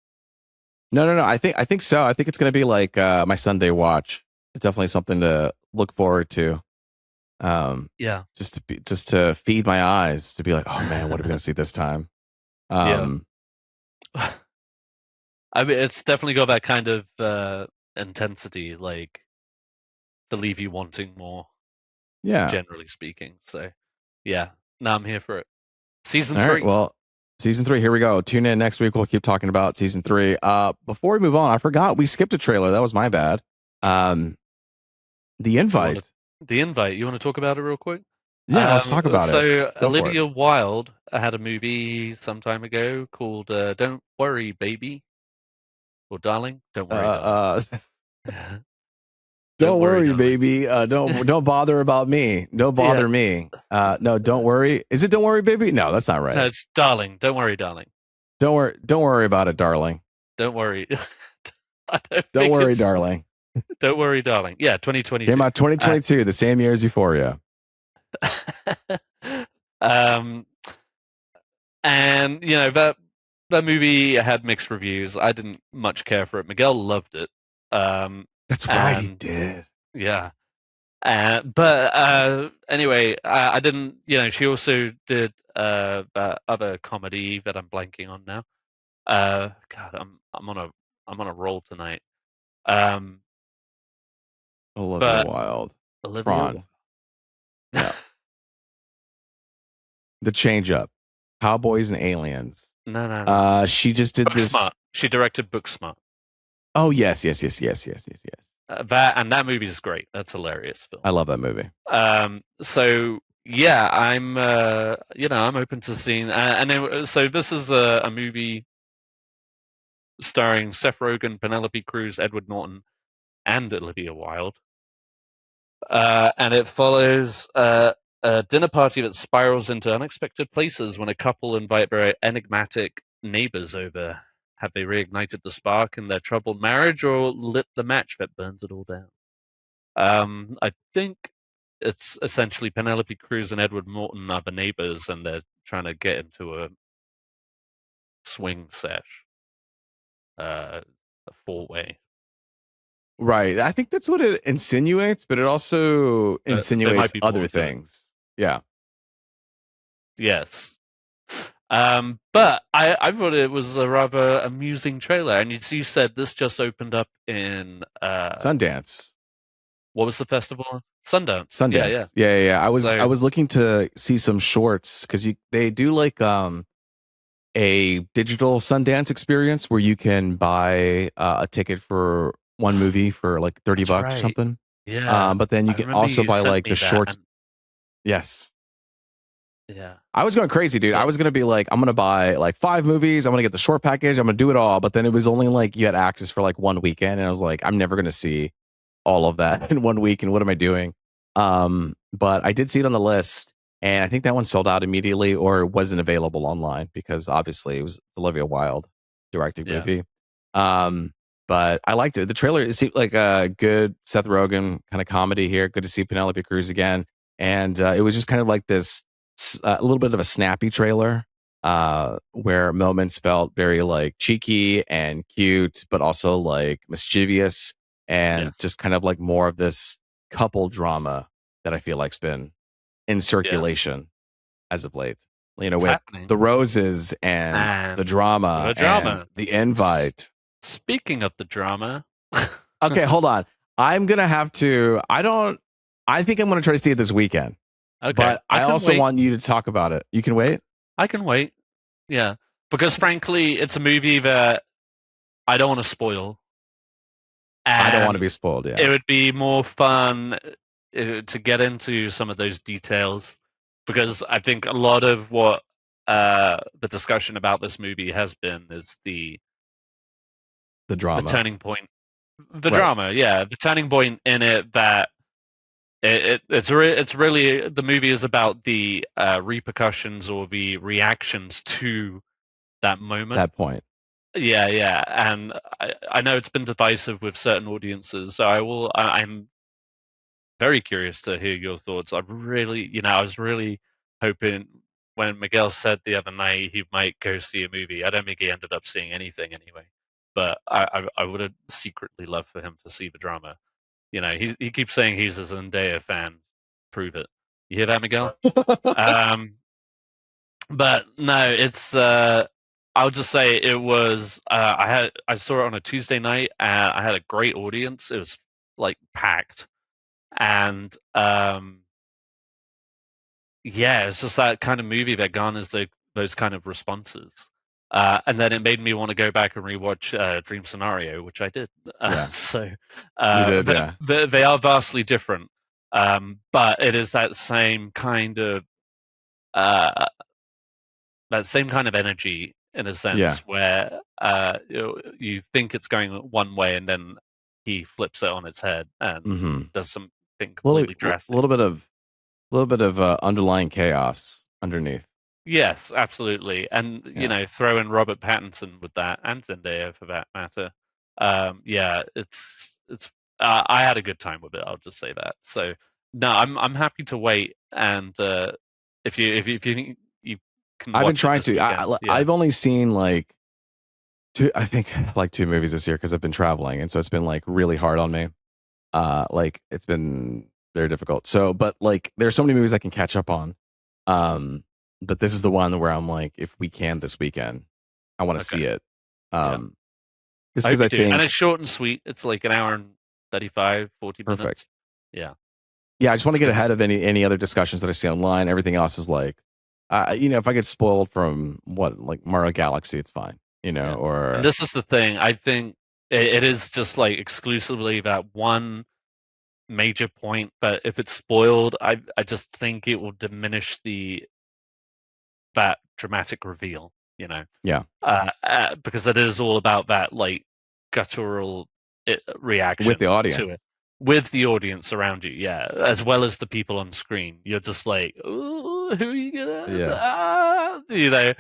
No. I think so. I think it's gonna be like my Sunday watch. It's definitely something to look forward to. Yeah, Just to feed my eyes to be like, oh man, what are we gonna see this time? yeah. Um, I mean, it's definitely got that kind of intensity, like to leave you wanting more, yeah. generally speaking. So, yeah, now I'm here for it. Season All right. 3. Well, season 3. Here we go. Tune in next week. We'll keep talking about season 3. Before we move on, I forgot we skipped a trailer. That was my bad. The invite. The invite. You want to talk about it real quick? Yeah, let's talk about it. So Go for it. Olivia Wilde had a movie some time ago called "Don't Worry, Baby," or "Darling." Don't worry, darling. Don't worry, darling. baby. Don't bother about me. Don't bother me. No, don't worry. Is it don't worry, baby? No, that's not right. No, it's darling. Don't worry, darling. Don't worry about it, darling. Don't worry. Don't worry, darling. Don't worry, darling. Yeah, 2022. Came out 2022, the same year as Euphoria. And you know that movie had mixed reviews. I didn't much care for it. Miguel loved it. That's right, he did. Yeah. But anyway, I didn't. You know, she also did that other comedy that I'm blanking on now. God, I'm on a roll tonight. Olivia Wilde. Tron. Yeah. The Change Up. Cowboys and Aliens. No. She just did this. Booksmart. She directed Booksmart. Oh yes. That movie is great. That's a hilarious film. I love that movie. So yeah, I'm I'm open to seeing. And then, so this is a movie starring Seth Rogen, Penelope Cruz, Edward Norton, and Olivia Wilde. And it follows a dinner party that spirals into unexpected places when a couple invite their enigmatic neighbors over. Have they reignited the spark in their troubled marriage, or lit the match that burns it all down? I think it's essentially Penelope Cruz and Edward Norton are the neighbors, and they're trying to get into a swing sesh, a four-way. Right. I think that's what it insinuates, but it also insinuates other things. Yeah. Yes. But I thought it was a rather amusing trailer, and you said this just opened up in Sundance. What was the festival? Sundance. Yeah. I was looking to see some shorts because they do like a digital Sundance experience where you can buy a ticket for one movie for like $30 or something. Yeah. But then you can also buy like the shorts. Yes. Yeah. I was going crazy, dude. I was going to be like, I'm going to buy like 5 movies. I'm going to get the short package. I'm going to do it all. But then it was only like you had access for like one weekend. And I was like, I'm never going to see all of that in one week. And what am I doing? But I did see it on the list. And I think that one sold out immediately or wasn't available online because obviously it was Olivia Wilde directing movie. But I liked it. The trailer, it seemed like a good Seth Rogen kind of comedy here. Good to see Penelope Cruz again. And it was just kind of like this, a little bit of a snappy trailer where moments felt very like cheeky and cute, but also like mischievous and just kind of like more of this couple drama that I feel like's been in circulation as of late. It's with happening. the roses and the And drama the and drama. the invite. Speaking of the drama. Okay, hold on. I'm gonna have to. I think I'm gonna try to see it this weekend. Okay, But I I can also wait. want you to talk about it. You can wait. I can wait. Yeah, because frankly, it's a movie that I don't want to spoil, I don't want to and be spoiled. it Yeah, would be more fun to get into some of those details, because I think a lot of what the discussion about this movie has been is the the drama. turning point, the Right. drama. Yeah, the turning point in it that it's really, the movie is about the repercussions or the reactions to that moment. That point. Yeah, yeah, and I know it's been divisive with certain audiences, so I'm very curious to hear your thoughts. I was really hoping when Miguel said the other night he might go see a movie. I don't think he ended up seeing anything anyway, but I would have secretly loved for him to see the drama. He keeps saying he's a Zendaya fan. Prove it. You hear that, Miguel? Um, but no, it's. I'll just say it was. I saw it on a Tuesday night, and I had a great audience. It was like packed, and yeah, it's just that kind of movie that garners those kind of responses. And then it made me want to go back and rewatch Dream Scenario, which I did. Yeah, So you did. Yeah. they are vastly different, but it is uh, that same kind of energy in a Yeah. sense where you think it's going one way and then he flips it on its head and Mm-hmm. does something A little, completely drastic. little bit of, underlying chaos underneath. Yes, absolutely. And Yeah. throw in Robert Pattinson with that, and Zendaya for that matter. Yeah, it's. I had a good time with it. I'll just say that. So no, I'm happy to wait. And if you think you can I've been watch it trying this to. weekend, yeah, I've only seen like two. I think like two movies this year because I've been traveling, and so it's been like really hard on me. Like it's been very difficult. So, but like there's so many movies I can catch up on. Um, but this is the one where I'm like, if we can this weekend, I want to okay, see it. yeah. Just I hope because you I do. And it's think short and sweet. It's like an hour and 35, 40 perfect. minutes. Yeah, Yeah, I just want to it's get gonna be ahead fun. of any other discussions that I see online. Everything else is like, if I get spoiled from what like Mario Galaxy, it's fine. Yeah. And Or this is the thing. I think it is just like exclusively that one major point, but if it's spoiled, I just think it will diminish that dramatic reveal, yeah, because it is all about that like guttural with the reaction to audience. it with the audience around you, yeah, as well as the people on screen. You're just like, "Ooh, who are you gonna?" Yeah,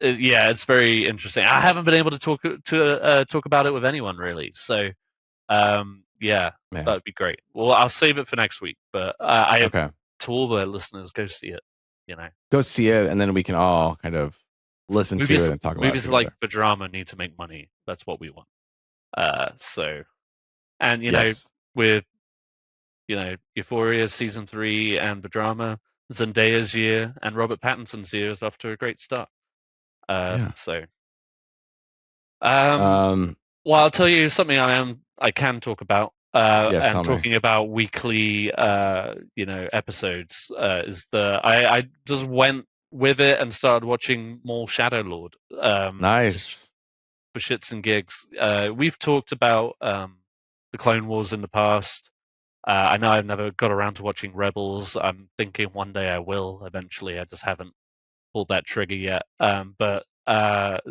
Yeah, it's very interesting. I haven't been able to talk about it with anyone really, so yeah, that man. would be great. Well, I'll save it for next week, but Okay, to all the listeners, go see it. You know, go see it, and then we can all kind of listen to movies it and talk about it movies like together. the drama need to make money. That's what we want. So and Yes. with Euphoria season 3 and the drama, Zendaya's year and Robert Pattinson's year is off to a great start. Yeah. So um, Um. well, I'll tell you something I can talk about. Yes. And Tell me. talking about weekly, episodes, is I just went with it and started watching more Shadow Lord, just Nice. for shits and gigs. We've talked about the Clone Wars in the past. I know I've never got around to watching Rebels. I'm thinking one day I will eventually. I just haven't pulled that trigger yet. But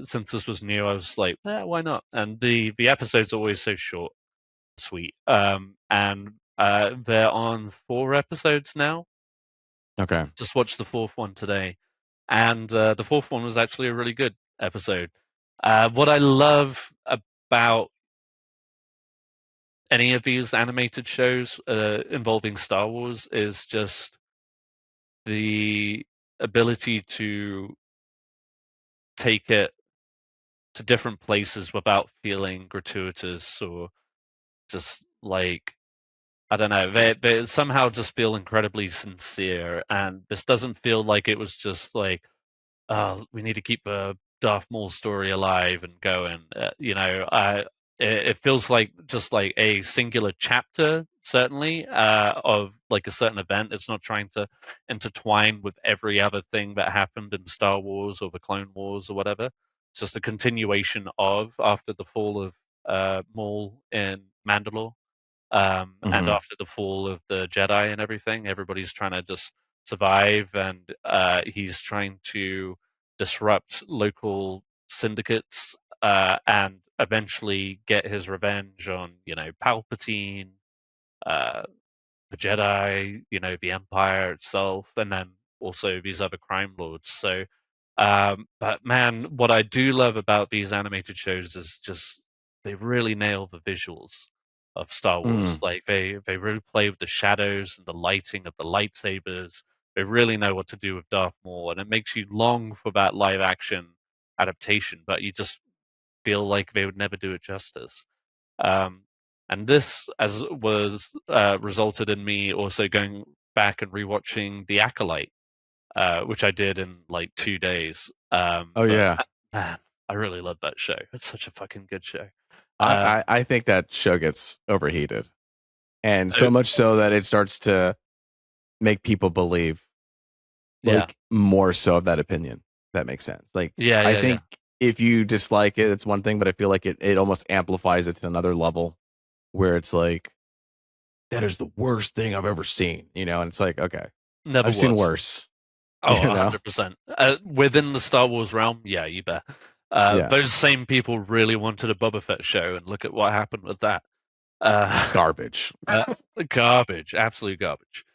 since this was new, I was like, why not? And the episodes are always so short, sweet. And they're on 4 episodes now. Okay. Just watched the fourth one today, and the fourth one was actually a really good episode. What I love about any of these animated shows involving Star Wars is just the ability to take it to different places without feeling gratuitous or just like, I don't know. They somehow just feel incredibly sincere, and this doesn't feel like it was just like, we need to keep the Darth Maul story alive and going. It feels like just like a singular chapter, certainly, of like a certain event. It's not trying to intertwine with every other thing that happened in Star Wars or the Clone Wars or whatever. It's just a continuation of after the fall of Maul in Mandalore, and Hmm. after the fall of the Jedi and everything. Everybody's trying to just survive, and he's trying to disrupt local syndicates and eventually get his revenge on, Palpatine, uh, the Jedi, the Empire itself, and then also these other crime lords. So, but man, what I do love about these animated shows is just they really nail the visuals of Star Wars. Mm. Like they really play with the shadows and the lighting of the lightsabers. They really know what to do with Darth Maul, and it makes you long for that live action adaptation. But you just feel like they would never do it justice. Um, and this as was resulted in me also going back and rewatching The Acolyte, which I did in like 2 days. Oh But yeah. man, I really love that show. It's such a fucking good show. I, I Um, I think that show gets overheated, and uh, so much so that it starts to make people believe yeah, like more so of that opinion. That makes sense. Like yeah, I yeah, yeah. think if you dislike it, it's one thing, but I feel like it almost amplifies it to another level where it's like that is the worst thing I've ever seen, and it's like, okay, Never I've seen was. worse, Oh, you know? 100%. Within the Star Wars realm, yeah, you bet. Yeah. Those same people really wanted a Boba Fett show, and look at what happened with that. Garbage. Uh, Garbage, absolute garbage.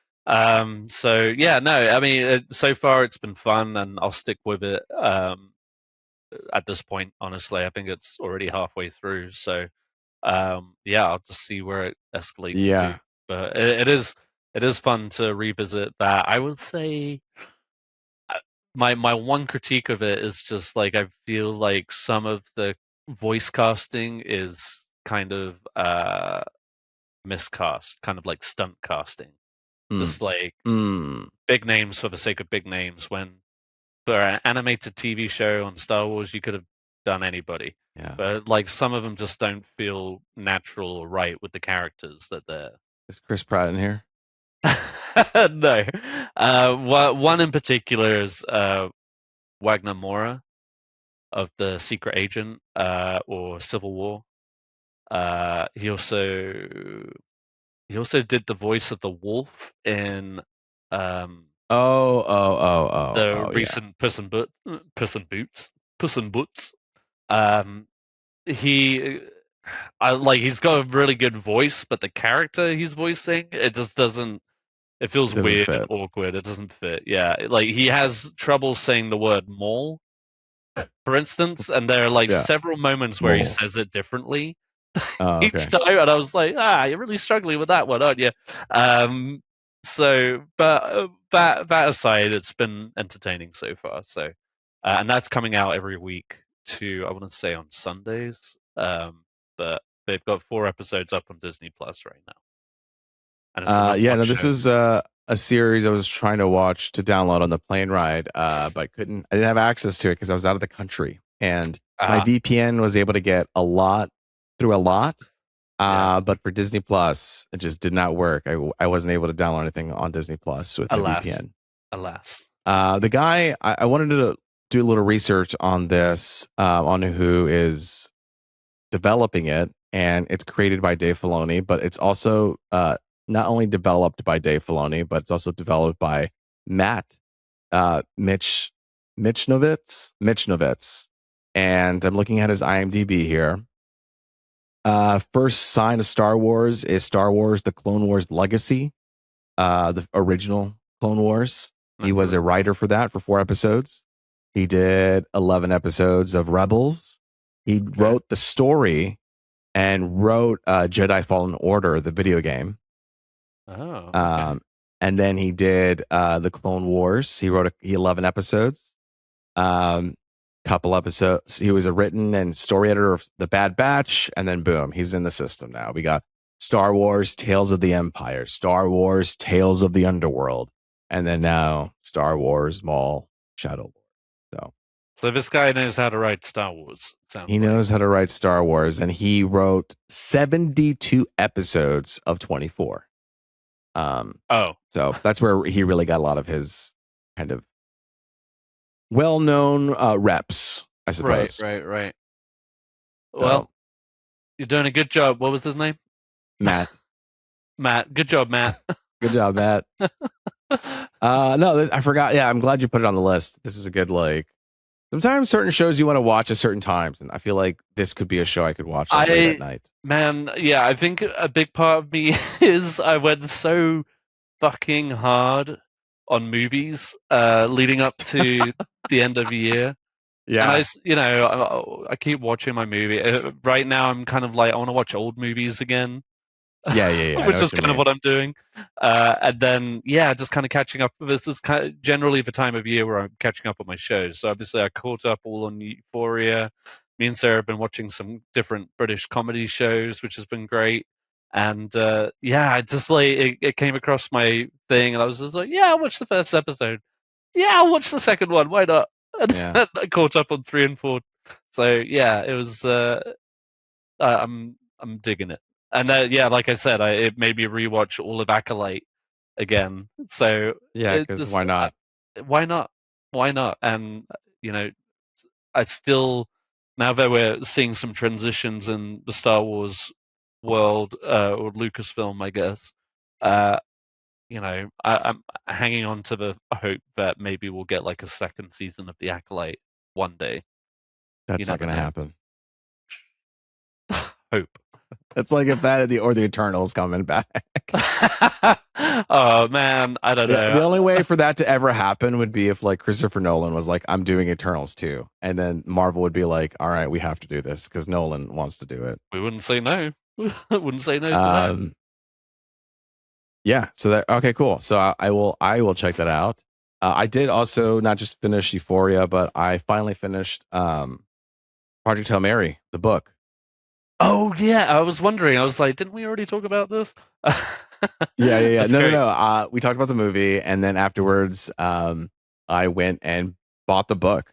So yeah, no, I mean, so far it's been fun, and I'll stick with it. At this point, honestly, I think it's already halfway through. So yeah, I'll just see where it escalates to. Yeah. But it is fun to revisit that. I would say my one critique of it is just like I feel like some of the voice casting is kind of miscast, kind of like stunt casting. Mm. Just like Mm. big names for the sake of big names. When for an animated TV show on Star Wars, you could have done anybody, Yeah. but like some of them just don't feel natural or right with the characters that they're. Is Chris Pratt in here? No, one in particular is Wagner Moura of the Secret Agent or Civil War. He also did the voice of the wolf in um, Oh, oh, oh, oh, the oh, yeah. recent Puss in Boots. Um, he, I like he's got a really good voice, but the character he's voicing, it just doesn't. It It feels doesn't weird and fit. awkward. It doesn't fit. Yeah, like he has trouble saying the word Maul, for instance, and there are like Yeah. several moments where he Mole. says it differently Oh, each okay. time, and I was like, you're really struggling with that one, aren't you? But that aside, it's been entertaining so far. So, and that's coming out every week I want to say on Sundays. But they've got 4 episodes up on Disney Plus right now, and it's a number Yeah, one no, this show. was a series I was trying to watch to download on the plane ride, but couldn't. I didn't have access to it because I was out of the country, and my Ah, VPN was able to get a lot through a lot. yeah. But for Disney Plus, it just did not work. I wasn't able to download anything on Disney Plus with my Alas, VPN. alas. The guy, I wanted to do a little research on this, on who is developing it, and it's created by Dave Filoni, but it's also not only developed by Dave Filoni, but it's also developed by Matt Mitch Michnovitz, and I'm looking at his IMDb here. First sign of Star Wars is Star Wars: The Clone Wars Legacy, the original Clone Wars. He Okay. was a writer for that for 4 episodes. He did 11 episodes of Rebels. He Okay. wrote the story and wrote Jedi Fallen Order, the video game. Oh, okay. Um, and then he did the Clone Wars. He wrote 11 episodes. Um, couple episodes. He was a written and story editor of The Bad Batch, and then boom, he's in the system now. We got Star Wars: Tales of the Empire, Star Wars: Tales of the Underworld, and then now Star Wars: Maul, Shadow Lord. So this guy knows how to write Star Wars. He knows how to write Star Wars, and he wrote 72 episodes of 24. So that's where he really got a lot of his kind of well-known reps, I suppose. Right. Well, you're doing a good job. What was his name? Matt. Matt. Good job, Matt. Good job, Matt. No, I forgot. Yeah, I'm glad you put it on the list. This is a good, like, sometimes certain shows you want to watch at certain times, and I feel like this could be a show I could watch late at night. Man, yeah, I think a big part of me is I went so fucking hard on movies leading up to the end of the year. Yeah. And I keep watching my movie. Right now, I'm kind of like, I want to watch old movies again. Yeah. Which is kind of what I'm doing. And then, just kind of catching up. This is kind of generally the time of year where I'm catching up on my shows. So obviously, I caught up all on Euphoria. Me and Sarah have been watching some different British comedy shows, which has been great. And I just like it came across my thing, and I was just like, I'll watch the first episode. I'll watch the second one. Why not? And I caught up on 3 and 4. So it was. I'm digging it. And like I said, it made me rewatch all of Acolyte again. So because why not? Why not? And I still, now that we're seeing some transitions in the Star Wars world or Lucasfilm, I guess, I'm hanging on to the hope that maybe we'll get like a second season of the Acolyte one day. That's not going to happen. Hope. It's like if that or the Eternals coming back. Oh man, I don't know. The only way for that to ever happen would be if like Christopher Nolan was like, I'm doing Eternals too. And then Marvel would be like, all right, we have to do this because Nolan wants to do it. We wouldn't say no. Wouldn't say no to that. Yeah. So that, okay, cool. So I will check that out. I did also not just finish Euphoria, but I finally finished Project Hail Mary, the book. Oh yeah, I was wondering. I was like, didn't we already talk about this? Yeah. No. We talked about the movie, and then afterwards, I went and bought the book,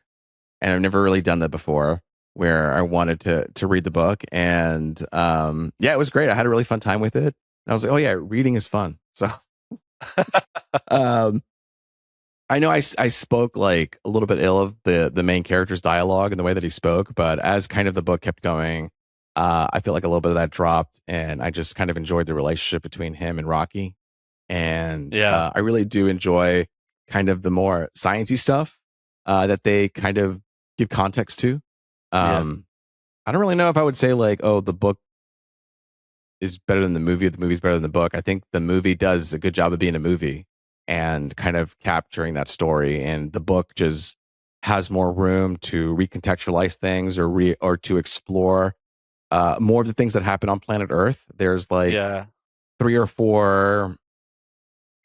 and I've never really done that before, where I wanted to read the book, and it was great. I had a really fun time with it. And I was like, oh yeah, reading is fun. So, I know I spoke like a little bit ill of the main character's dialogue and the way that he spoke, but as kind of the book kept going, I feel like a little bit of that dropped, and I just kind of enjoyed the relationship between him and Rocky. And I really do enjoy kind of the more sciencey stuff that they kind of give context to. I don't really know if I would say like, oh, the book is better than the movie, the movie's better than the book. I think the movie does a good job of being a movie and kind of capturing that story, and the book just has more room to recontextualize things or to explore more of the things that happen on planet Earth. There's like 3 or 4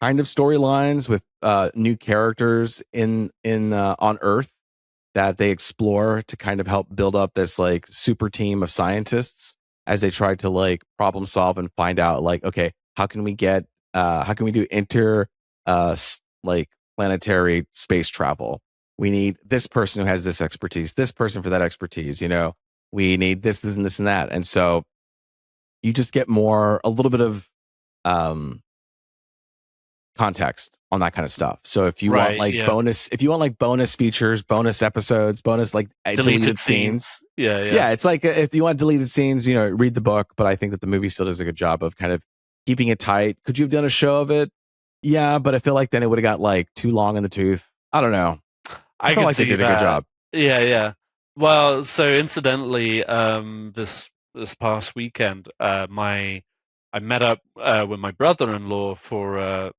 kind of storylines with new characters in on Earth that they explore to kind of help build up this like super team of scientists as they try to like problem solve and find out like, okay, how can we do like planetary space travel? We need this person who has this expertise, this person for that expertise, we need this and this and that. And so you just get a little bit of context on that kind of stuff. So if you want like bonus features, bonus episodes, bonus like deleted scenes. Yeah. It's like if you want deleted scenes, read the book, but I think that the movie still does a good job of kind of keeping it tight. Could you have done a show of it? Yeah, but I feel like then it would have got like too long in the tooth. I don't know. I feel like they did a good job. Yeah. Well, so incidentally, this past weekend, I met up with my brother-in-law for a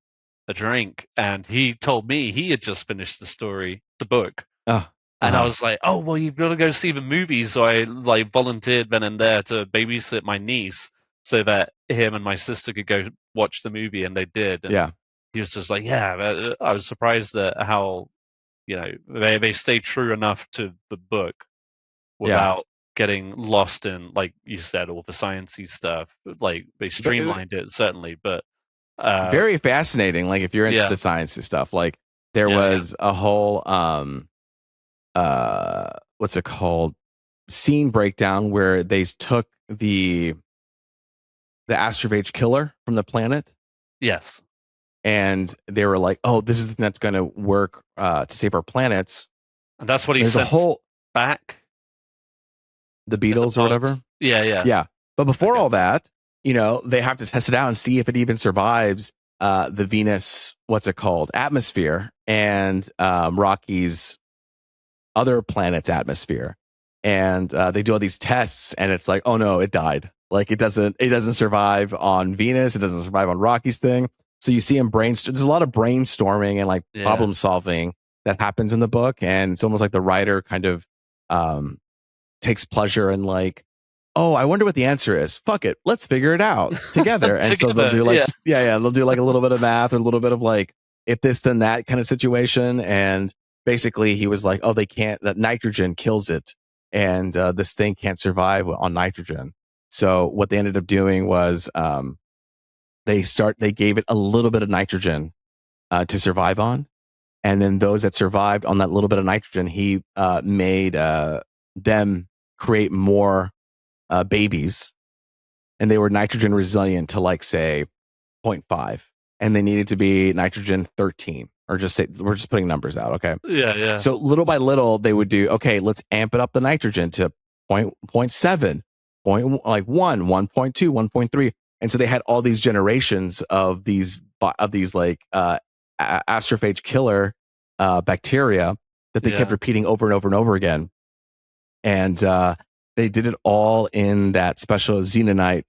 drink, and he told me he had just finished the book. And I was like, oh, well, you've got to go see the movie. So I like volunteered then and there to babysit my niece so that him and my sister could go watch the movie, and they did. And he was just like, I was surprised at how, they stay true enough to the book without getting lost in, like you said, all the sciencey stuff. Like they streamlined it certainly, but very fascinating. Like if you're into the sciencey stuff, like there was a whole what's it called, scene breakdown where they took the astrophage killer from the planet. Yes. And they were like, "Oh, this is the thing that's going to work to save our planets." And that's what he There's a sent whole back. the In the Beatles or whatever. pods. Yeah. Yeah, but before Okay. all that, they have to test it out and see if it even survives the Venus, what's it called, atmosphere, and Rocky's other planet's atmosphere. And they do all these tests, and it's like, oh no, it died. Like it doesn't survive on Venus. It doesn't survive on Rocky's thing. So you see him brainstorm. There's a lot of brainstorming and like problem solving that happens in the book, and it's almost like the writer kind of takes pleasure in like, oh, I wonder what the answer is. Fuck it, let's figure it out together. And so they'll do like, they'll do like a little bit of math or a little bit of like, if this then that kind of situation. And basically, he was like, oh, they can't. That nitrogen kills it, and this thing can't survive on nitrogen. So what they ended up doing was they gave it a little bit of nitrogen to survive on, and then those that survived on that little bit of nitrogen, he made them create more babies, and they were nitrogen resilient to like say 0.5, and they needed to be nitrogen 13, or just say, we're just putting numbers out, okay? Yeah. So little by little, they would do, okay, let's amp it up the nitrogen to 0.7, like 1, 1.2, 1.3. And so they had all these generations of these like astrophage killer bacteria that they kept repeating over and over and over again. And they did it all in that special xenonite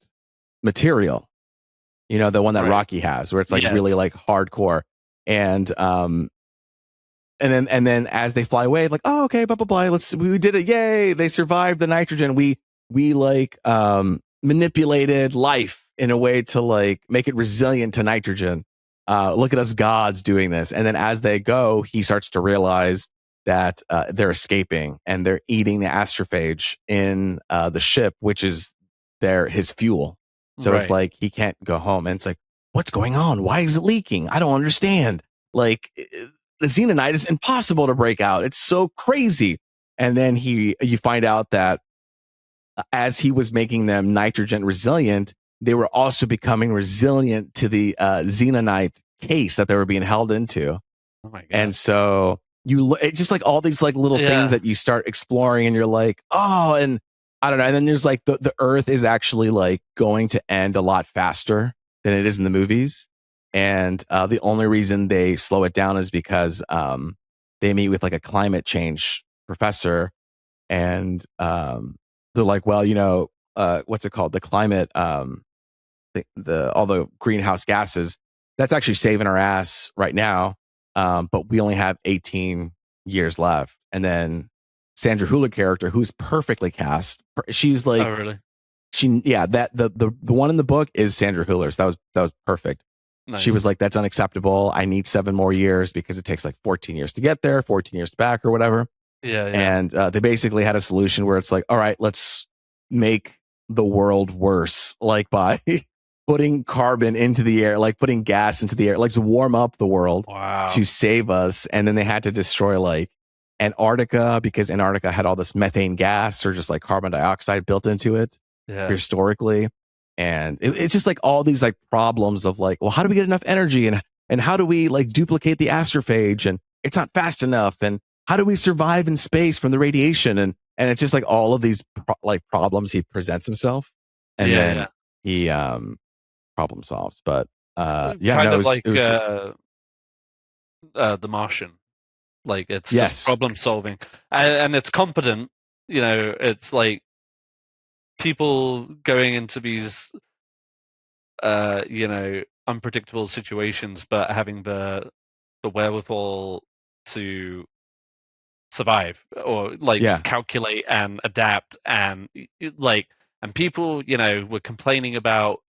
material, the one that Rocky has, where it's like really like hardcore. And then as they fly away, like, oh, okay, blah blah blah, we did it, yay! They survived the nitrogen. We like manipulated life in a way to like make it resilient to nitrogen. Look at us gods doing this. And then as they go, he starts to realize that they're escaping and they're eating the astrophage in the ship, which is his fuel. So it's like he can't go home, and it's like, what's going on? Why is it leaking? I don't understand. Like the xenonite is impossible to break out. It's so crazy. And then you find out that as he was making them nitrogen resilient, they were also becoming resilient to the xenonite case that they were being held into. Oh my God. And so it's just like all these like little things that you start exploring, and you're like, oh, and I don't know. And then there's like the Earth is actually like going to end a lot faster than it is in the movies. And the only reason they slow it down is because they meet with like a climate change professor, and they're like, well, what's it called? The climate, all the greenhouse gases, that's actually saving our ass right now. But we only have 18 years left. And then Sandra Hüller character, who's perfectly cast, she's like, oh really? That the one in the book is Sandra Hüller. So that was perfect. Nice. She was like, that's unacceptable. I need 7 more years because it takes like 14 years to get there, 14 years back or whatever. Yeah. And they basically had a solution where it's like, all right, let's make the world worse, like by putting carbon into the air, like putting gas into the air, like to warm up the world to save us. And then they had to destroy like Antarctica, because Antarctica had all this methane gas or just like carbon dioxide built into it historically. And it's just like all these like problems of like, well, how do we get enough energy, and how do we like duplicate the astrophage, and it's not fast enough, and how do we survive in space from the radiation, and it's just like all of these problems he presents himself, and then he problem solves. But The Martian, like it's just problem solving, and it's competent. It's like people going into these unpredictable situations, but having the wherewithal to survive, or like just calculate and adapt, and and people were complaining about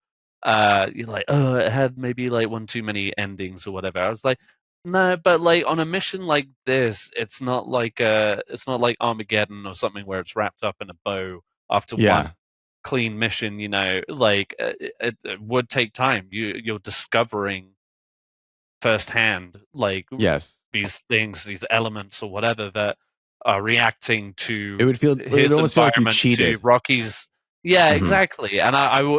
like, oh, it had maybe like one too many endings or whatever. I was like, no, but like on a mission like this, it's not like Armageddon or something where it's wrapped up in a bow after one clean mission. Like it would take time. You're discovering firsthand like these things, these elements or whatever that reacting to it would his almost feel like you environment, to cheated. Rocky's. Yeah, Mhm. exactly. And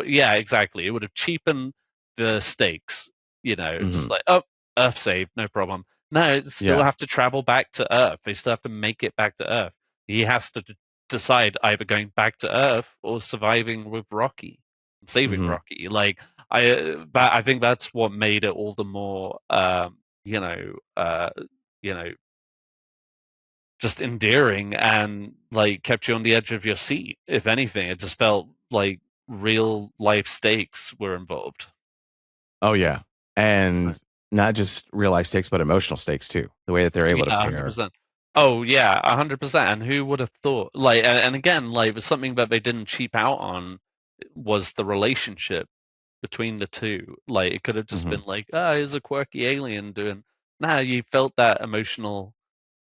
yeah, exactly. It would have cheapened the stakes. It's just Mhm. like, oh, Earth saved, no problem. No, it still Yeah. have to travel back to Earth. They still have to make it back to Earth. He has to decide either going back to Earth or surviving with Rocky, saving Mhm. Rocky. Like I think that's what made it all the more, you know, uh, you know, just endearing and like kept you on the edge of your seat. If anything, it just felt like real life stakes were involved. Oh yeah. And not just real life stakes, but emotional stakes too. The way that they're able to Yeah, pair. 100%. Oh yeah, 100%. And who would have thought? Like, and again, like, it was something that they didn't cheap out on was the relationship between the two. Like, it could have just Mhm. been like, oh, here's a quirky alien doing. Nah, you felt that emotional.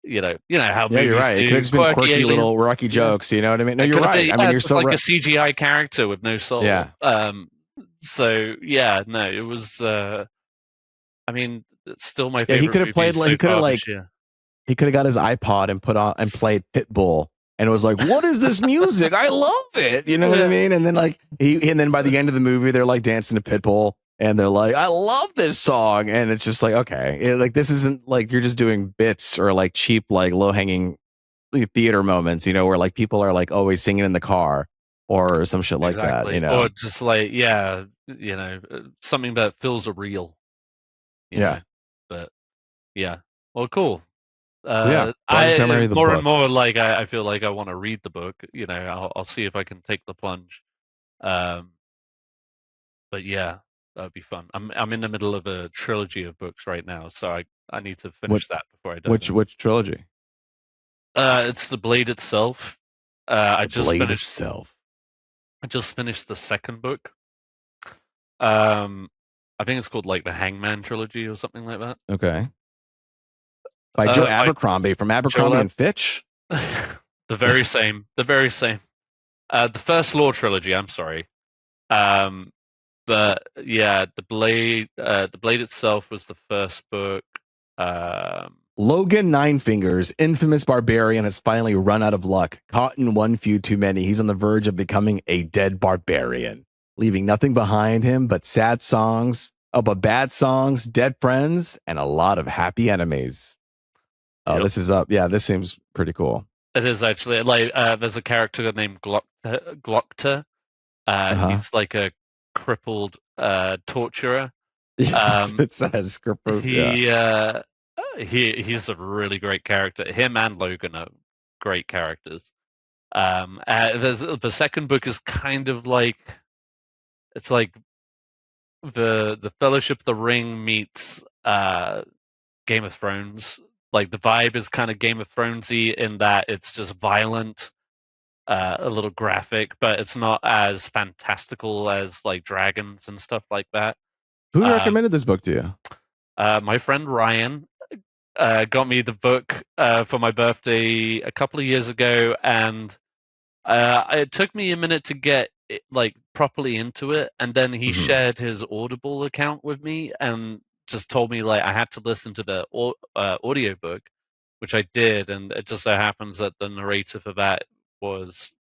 How Yeah, you're movies right. It could have do just been quirky quirky little aliens. Rocky Yeah, jokes. You know what I mean? No, it you're could have right. been, I mean, yeah, you're just so like a right. CGI character with no soul. Yeah. So yeah, no, it was. I mean, it's still my Yeah. He favorite could have movie played like so he could have far this like year. he could have got his iPod and put on and played Pitbull and was like, "What is this music? I love it." You know what I Yeah, mean? And then and then by the end of the movie, they're like dancing to Pitbull and they're like, "I love this song." And it's just like, okay, like this isn't like you're just doing bits or like cheap like low hanging theater moments, where like people are like always singing in the car or some shit like that. exactly. Or just like, yeah, something that feels real. You know, Yeah. but yeah, well, cool. Yeah. Why don't you tell me the More and book? more like I feel like I want to read the book. I'll see if I can take the plunge. Um, but yeah, that'd be fun. I'm in the middle of a trilogy of books right now, so I need to What finish that before I dive in. which trilogy? It's the Blade itself. The Blade itself. I just finished the second book. Um, I think it's called like the Hangman trilogy or something like that. Okay. By Joe By Abercrombie from Joel Abercrombie and Fitch. the very same. The very same. The first Law trilogy. I'm sorry. Um, but yeah, the Blade itself was the first book. Um, Logan Ninefingers, infamous barbarian, has finally run out of luck. Caught in one feud too many, he's on the verge of becoming a dead barbarian, leaving nothing behind him but bad songs, dead friends, and a lot of happy enemies. Oh, yep. this is up. Yeah, this seems pretty cool. It is actually like there's a character named Glockter. He's like a crippled torturer. Yeah, that's Um, what it says. Yeah. he he's a really great character. Him and Logan are great characters. The second book is kind of like it's like the Fellowship of the Ring meets Game of Thrones. Like the vibe is kind of Game of Thronesy in that it's just violent, a little graphic, but it's not as fantastical as like dragons and stuff like that. Who Um, recommended this book to you? my friend Ryan got me the book for my birthday a couple of years ago, and it took me a minute to get it, like properly into it, and then he shared his Audible account with me and just told me like I had to listen to the audiobook, which I did, and it just so happens that the narrator for that was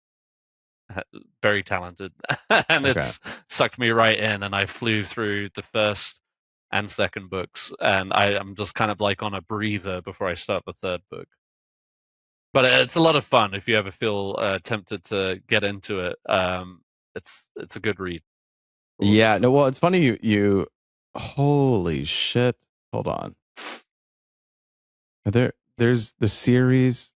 very talented, and Okay. it's sucked me right in, and I flew through the first and second books, and I'm just kind of like on a breather before I start the third book. But it's a lot of fun if you ever feel tempted to get into it. It's a good read. Yeah, Regardless. no, well, it's funny you holy shit. Hold on. There's the series.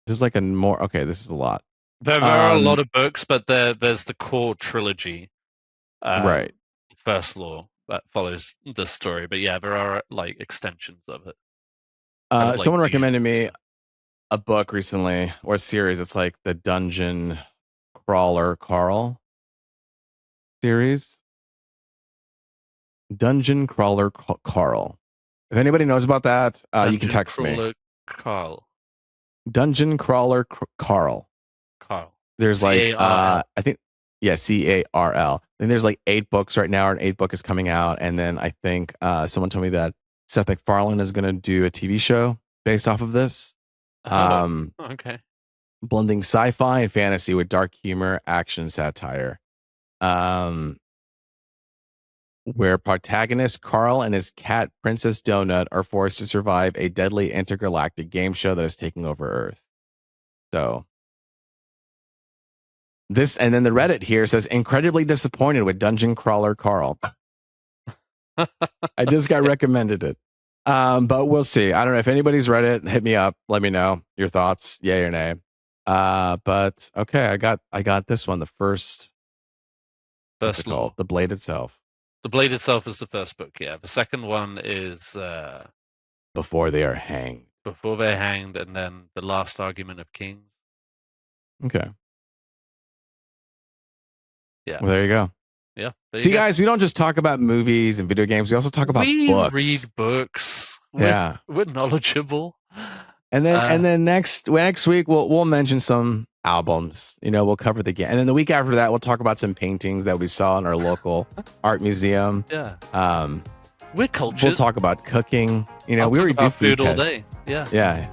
There's like a more okay, this is a lot. There are a lot of books, but there's the core trilogy. Right. First Law that follows the story, but yeah, there are like extensions of it. Like Someone recommended games, me so. a book recently or a series. It's like the Dungeon Crawler Carl series. Dungeon Crawler Carl. If anybody knows about that, you can text me. Carl. Dungeon Crawler Carl. Carl. There's like C-A-R-L. I think CARL. Then there's like 8 books right now, and 8th book is coming out. And then I think someone told me that Seth MacFarlane is going to do a TV show based off of this. Okay. Blending sci-fi and fantasy with dark humor, action, satire. Where protagonist Carl and his cat Princess Donut are forced to survive a deadly intergalactic game show that is taking over Earth. So this, and then the Reddit here says incredibly disappointed with Dungeon Crawler Carl. I just got recommended it. But we'll see. I don't know if anybody's read it. Hit me up. Let me know your thoughts. Yay or nay. But okay, I got this one. The first law. The Blade itself. The Blade itself is the first book. Yeah. The second one is Before They Are Hanged. Before They're Hanged, and then The Last Argument of Kings. Okay. Yeah. Well, there you go. Yeah. See, guys, we don't just talk about movies and video games. We also talk about books. We read books. Yeah. We're knowledgeable. And then next week we'll mention some albums. We'll cover the game. And then the week after that, we'll talk about some paintings that we saw in our local art museum. Yeah. We're cultured. We'll talk about cooking. We already do food all day. Yeah. Yeah.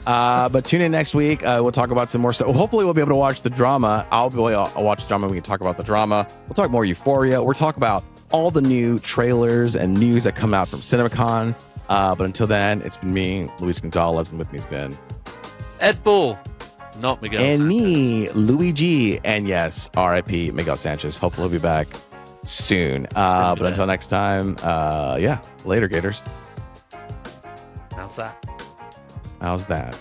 But tune in next week. We'll talk about some more stuff. Hopefully we'll be able to watch the drama. I'll watch the drama. We can talk about the drama. We'll talk more Euphoria. We'll talk about all the new trailers and news that come out from CinemaCon. But until then, it's been me, Luis Gonzalez, and with me has been Ed Bull, not Miguel and Sanchez. Me, Louis G. And yes, R.I.P. Miguel Sanchez. Hopefully we'll be back soon. But until next time, later, Gators. How's that? How's that?